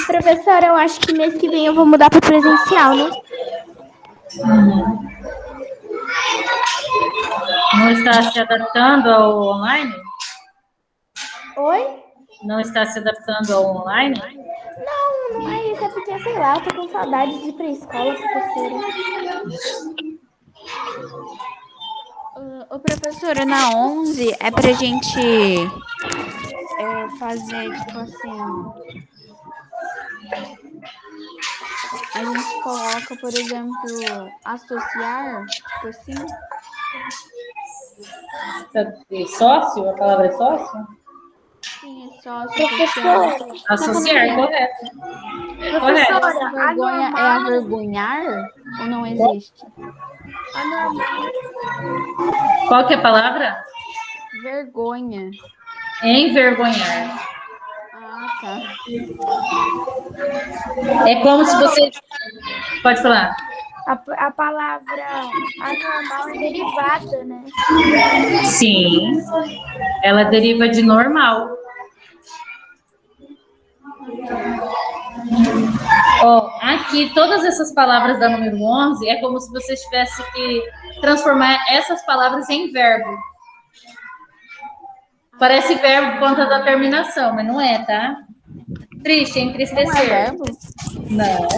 Professora, eu acho que mês que vem eu vou mudar para presencial, né? Não está se adaptando ao online? Oi? Não está se adaptando ao online? Não, não é isso, é porque, sei lá, eu tô com saudade de ir pra escola, professora. Ô, professora, na 11 é pra gente fazer, tipo assim... A gente coloca, por exemplo, associar, tipo assim. Sócio? A palavra é sócio? Sim, é sócio, Professora, Associar, correto. Correto. professora, Vergonha é avergonhar ou não existe? anormal. Qual que é a palavra? Vergonha. Envergonhar. Ah, tá. É como se você... Pode falar. A palavra anormal é derivada, né? Sim. Ela deriva de normal. Ó, aqui, todas essas palavras da número 11 é como se você tivesse que transformar essas palavras em verbo. Parece verbo por conta da terminação, mas não é, tá? Triste, Não é entristecer. verbo? Não,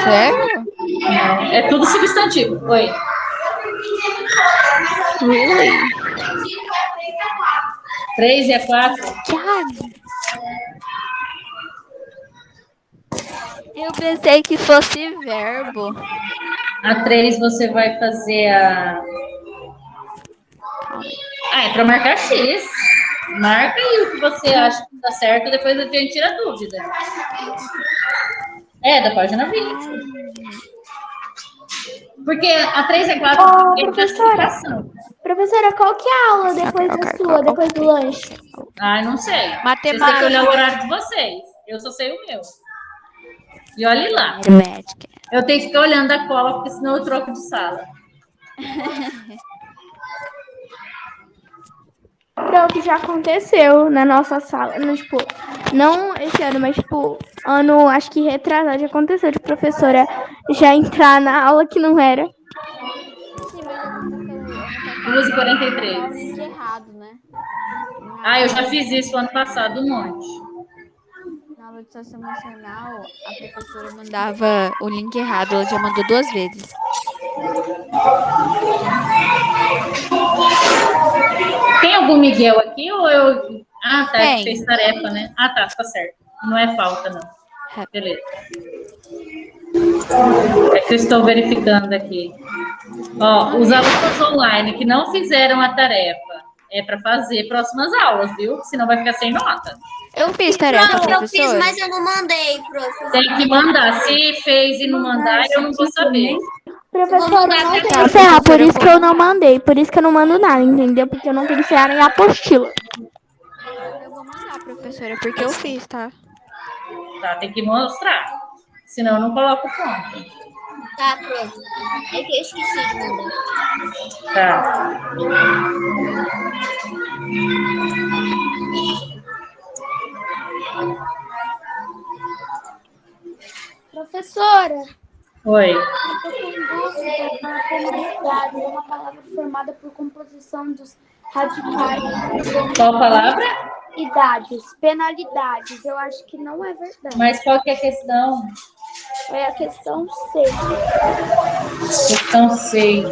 Sério? não. É tudo substantivo. Oi. Really? 3 e a 4. Eu pensei que fosse verbo. A 3 você vai fazer a... Ah, é para marcar X. Marca aí o que você acha que tá certo, depois a gente tira a dúvida. É, da página 20. Porque a 3 e a 4 Ô, é classificação. Professora, qual que é a aula depois da sua, depois do lanche? Ah, não sei. Matemática. Vocês têm que olhar o horário de vocês. Eu só sei o meu. E olhe lá. Médica. Eu tenho que ficar olhando a cola, porque senão eu troco de sala. Pronto, já aconteceu na nossa sala. No, tipo, não esse ano, mas tipo, ano, acho que retrasado, já aconteceu de professora já entrar na aula que não era. Sim, mas já aconteceu ano passado. 2h43. Mandar o link errado, né? Ah, eu já fiz isso ano passado, um monte. Na aula de educação emocional, a professora mandava o link errado. Ela já mandou 2 vezes. Tem algum Miguel aqui ou eu. Ah, tá, Tem. fez tarefa, né? Ah, tá certo. Não é falta, não. É. Beleza. É que eu estou verificando aqui. Ó, os alunos online que não fizeram a tarefa é para fazer próximas aulas, viu? Senão vai ficar sem nota. Eu fiz tarefa, Prof, eu fiz, professora. mas eu não mandei, prof. Tem que mandar. Se fez e não mandar, eu não vou saber. Professora, eu não tenho Tá, CA, por professora, eu isso que vou eu não mandar. mandei. Por isso que eu não mando nada, entendeu? Porque eu não tenho CA nem apostila. Eu vou mandar, professora, porque eu fiz, tá? Tá, tem que mostrar. Senão eu não coloco ponto. Tá, prof. É que eu esqueci de mandar. Tá. Professora, Oi. eu tô com dúvida na penalidade. É uma palavra formada por composição dos radicais. Qual palavra? Penalidades. Eu acho que não é verdade. Mas qual que é a questão? É a questão 6. Questão 6.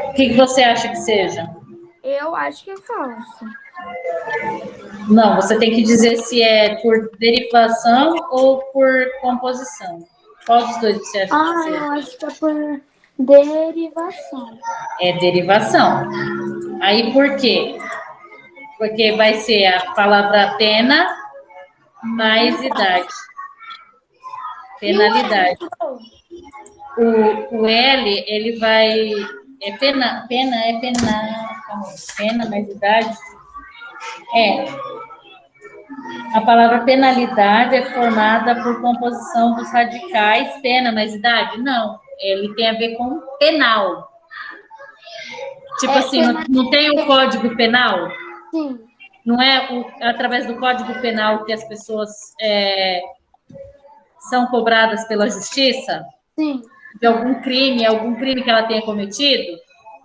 O que você acha que seja? Eu acho que é falso. Não, você tem que dizer se é por derivação ou por composição. Qual dos dois você acha que Eu seja? acho que é por derivação. É derivação. Aí por quê? Porque vai ser a palavra pena mais idade. Penalidade. O L, ele vai. É pena, calma aí, pena mais idade. É. A palavra penalidade é formada por composição dos radicais pena mais idade? Não. Ele tem a ver com penal. Tipo assim, não tem o Código Penal? Sim. Não é através do Código Penal que as pessoas são cobradas pela justiça? Sim. De algum crime que ela tenha cometido?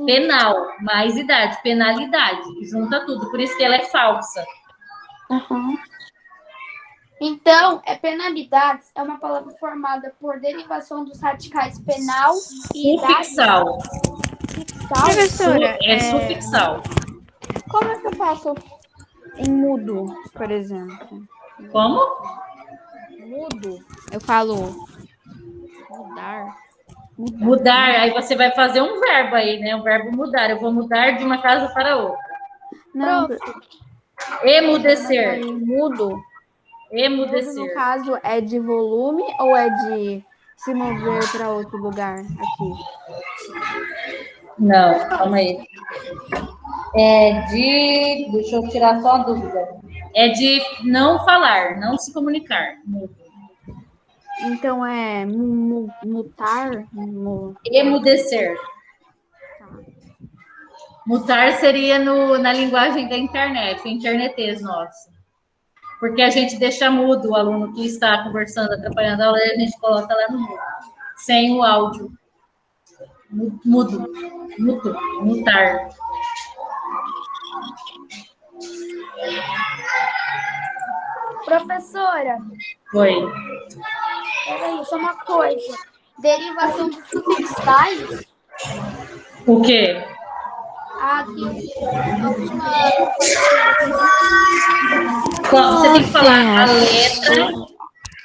Penal, mais idade, penalidade, junta tudo, por isso que ela é falsa. Uhum. Então, penalidades é uma palavra formada por derivação dos radicais penal e idade. Sufixal. Professora, É sufixal. Como é que eu faço em mudo, por exemplo? Como? Mudo. Eu falo mudar. Mudar, aí você vai fazer um verbo aí, né? O verbo mudar. Eu vou mudar de uma casa para outra. Não, Emudecer. mudo. Emudecer. Mudo, no caso, é de volume ou é de se mover para outro lugar aqui? Não, calma aí. Deixa eu tirar só a dúvida. É de não falar, não se comunicar. Então é mutar? Emudecer. Mutar seria na linguagem da internet, internetês nosso. Porque a gente deixa mudo o aluno que está conversando, atrapalhando a aula, e a gente coloca lá no mudo, sem o áudio. Mudo, mutar. Professora, Oi. peraí, só uma coisa. Derivação dos sufixais? O quê? Aqui, a última. Você tem que falar a letra.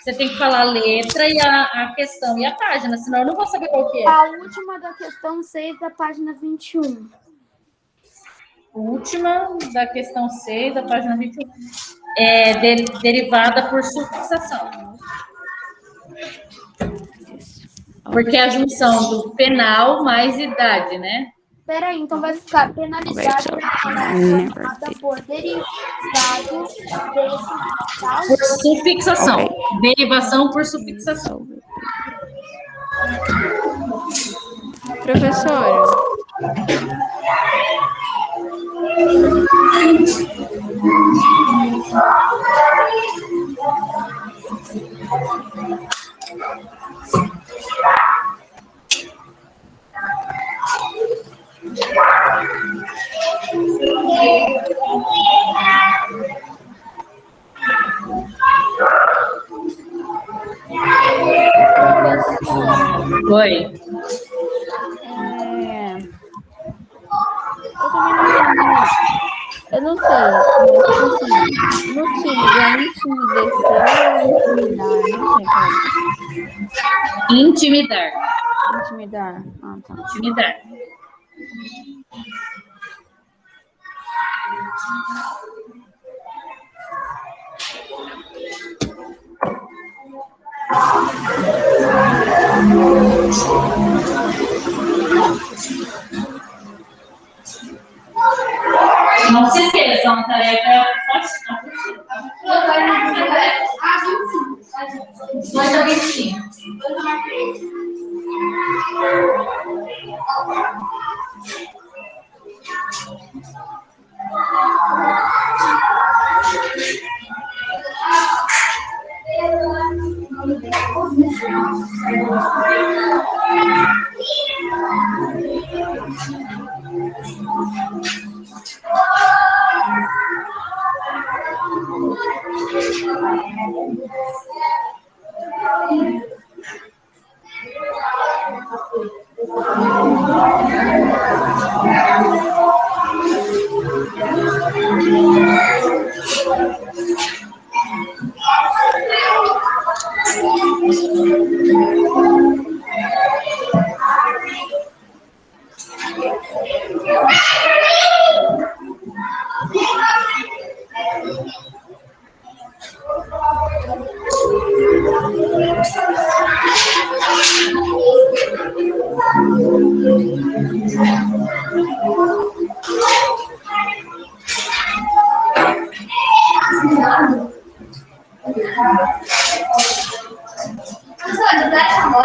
Você tem que falar a letra e a questão e a página, senão eu não vou saber qual que é. A última da questão 6 da página 21. A última da questão 6 da página 21. É derivada por sufixação. Porque é a junção do penal mais idade, né? Peraí, então vai ficar penalidade relacionada por derivado desses tal. Por sufixação. Derivação por sufixação. Professora, Oi. Eu também não entendi. Eu não sei, mas tipo assim, no time é intimidação ou intimidar? Não sei qual é. Intimidar. Intimidar. Ah, tá. Intimidar. Não se esqueçam, a tarefa é mais ou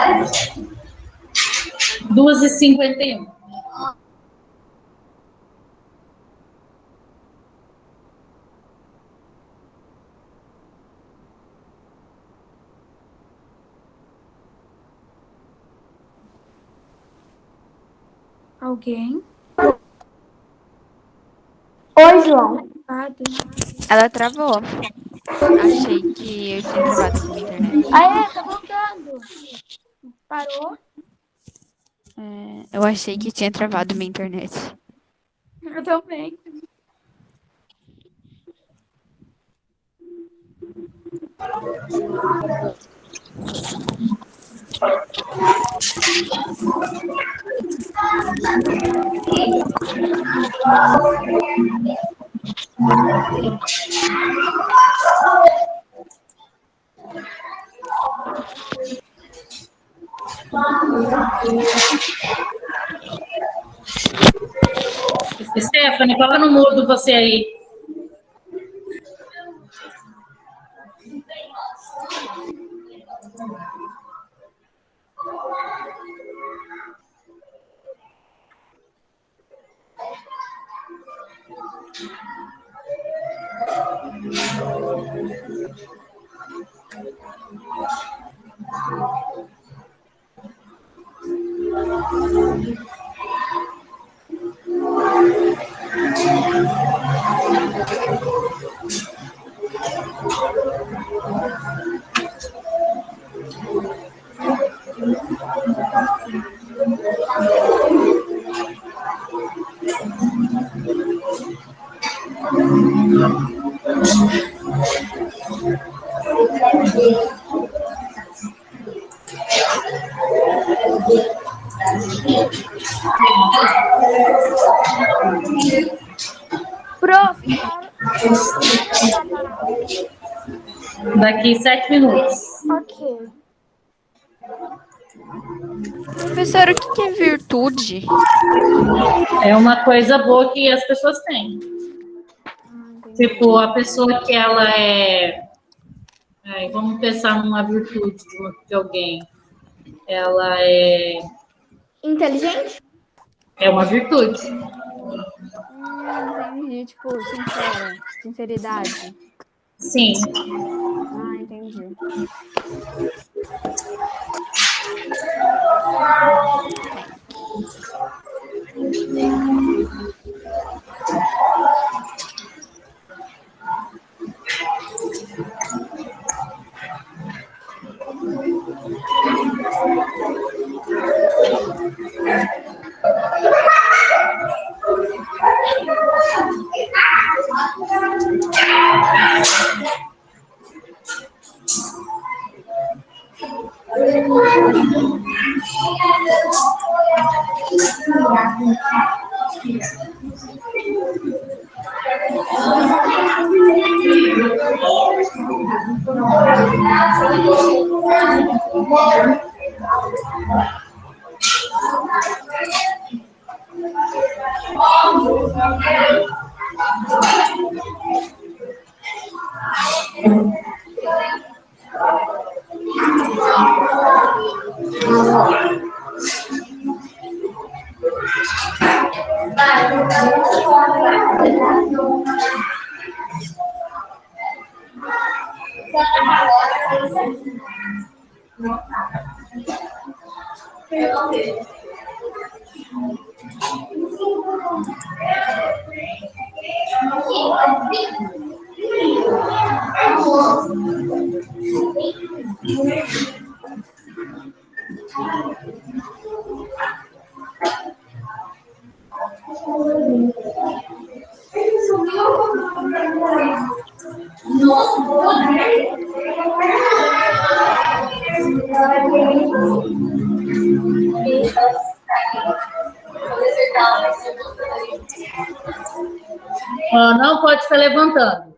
menos. Duas e 51. Alguém? Oi, João. ela travou. Achei que eu tinha travado aqui na internet. Aê, tá voltando. Parou? Eu achei que tinha travado minha internet. Eu também. Stephanie, coloca no mudo você aí. Prof, para parar. Daqui 7 minutos. Ok. Professora, o que que é virtude? É uma coisa boa que as pessoas têm. Tipo, a pessoa que ela é... Ai, vamos pensar numa virtude de alguém. Ela Inteligente? é uma virtude. Entendi. Tipo, sincera. Sinceridade. Sim. Ah, entendi. Ó, não pode ficar levantando.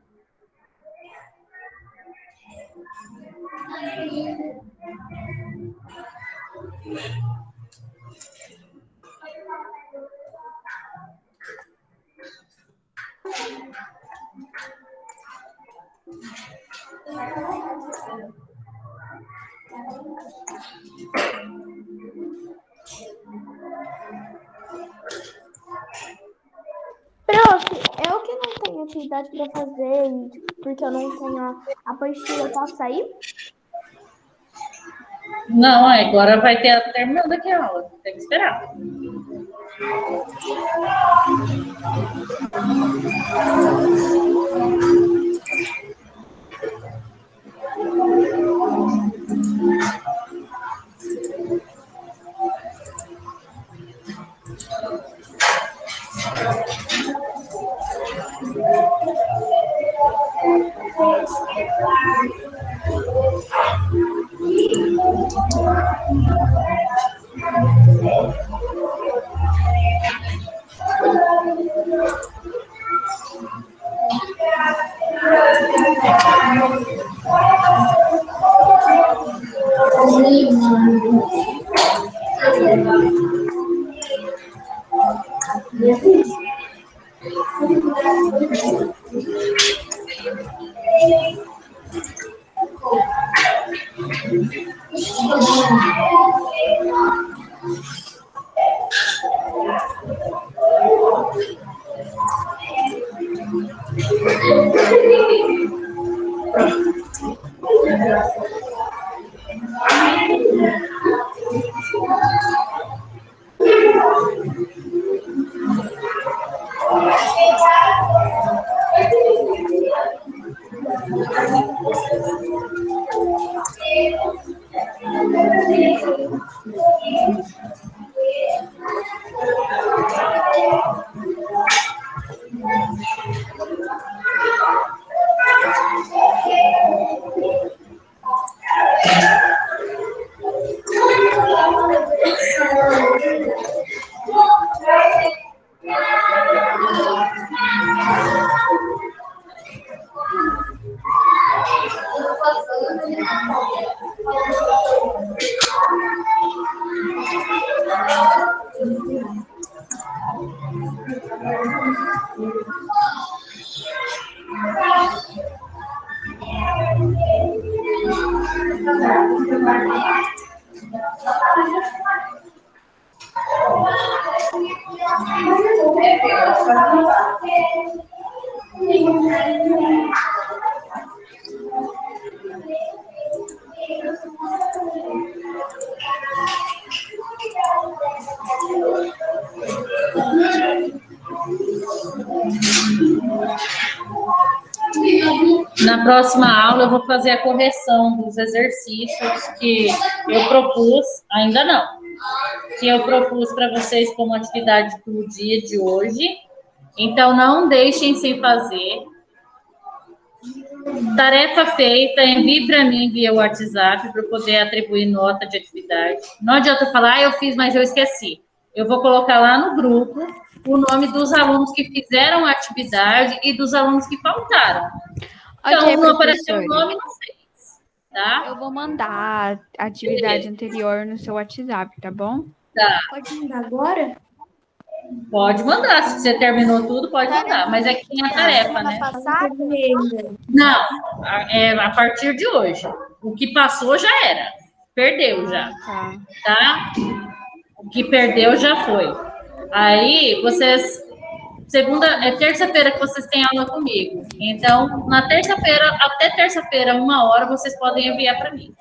Prof, eu que não tenho atividade para fazer, porque eu não tenho a apostila, eu posso sair? Não, agora vai ter terminando aqui a aula. Tem que esperar. Na próxima aula, eu vou fazer a correção dos exercícios que eu propus, ainda não, que eu propus para vocês como atividade do dia de hoje. Então, não deixem sem fazer. Tarefa feita, envie para mim via WhatsApp para eu poder atribuir nota de atividade. Não adianta falar, eu fiz, mas eu esqueci. Eu vou colocar lá no grupo o nome dos alunos que fizeram a atividade e dos alunos que faltaram. Então, Ok, não apareceu o professora. nome, não fez, tá? Eu vou mandar a atividade anterior no seu WhatsApp, tá bom? Tá. Pode mandar agora? Pode mandar, se você terminou tudo, pode mandar, mas é que tem a tarefa, né? Passada? Não, é a partir de hoje. O que passou já era, perdeu já, Tá. tá? O que perdeu já foi. Aí, vocês, terça-feira que vocês têm aula comigo. Então, na terça-feira, até terça-feira, 1 hora, vocês podem enviar para mim.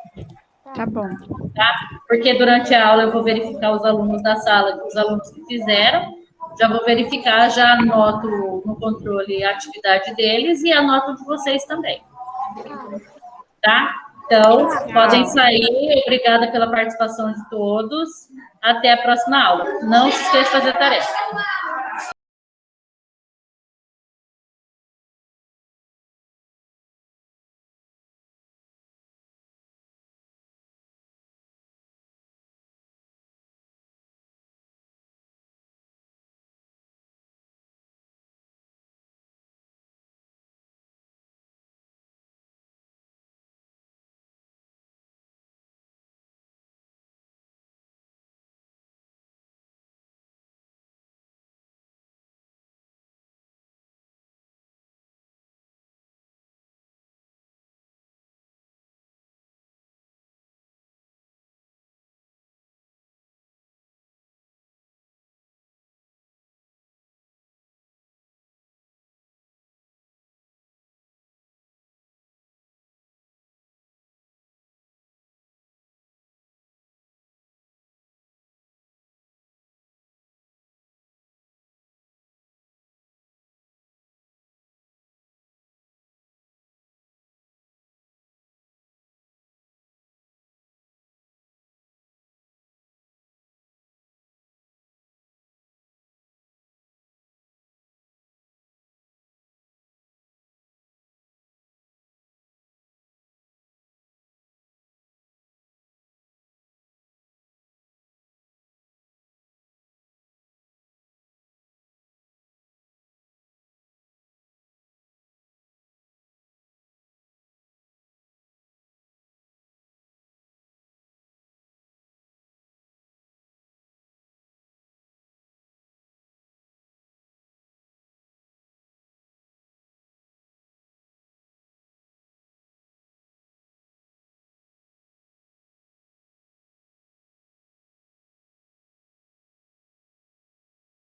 Tá bom. Tá? Porque durante a aula eu vou verificar os alunos da sala, os alunos que fizeram, já vou verificar, já anoto no controle a atividade deles e anoto de vocês também. Tá? Então, podem sair. Obrigada pela participação de todos. Até a próxima aula. Não se esqueça de fazer a tarefa.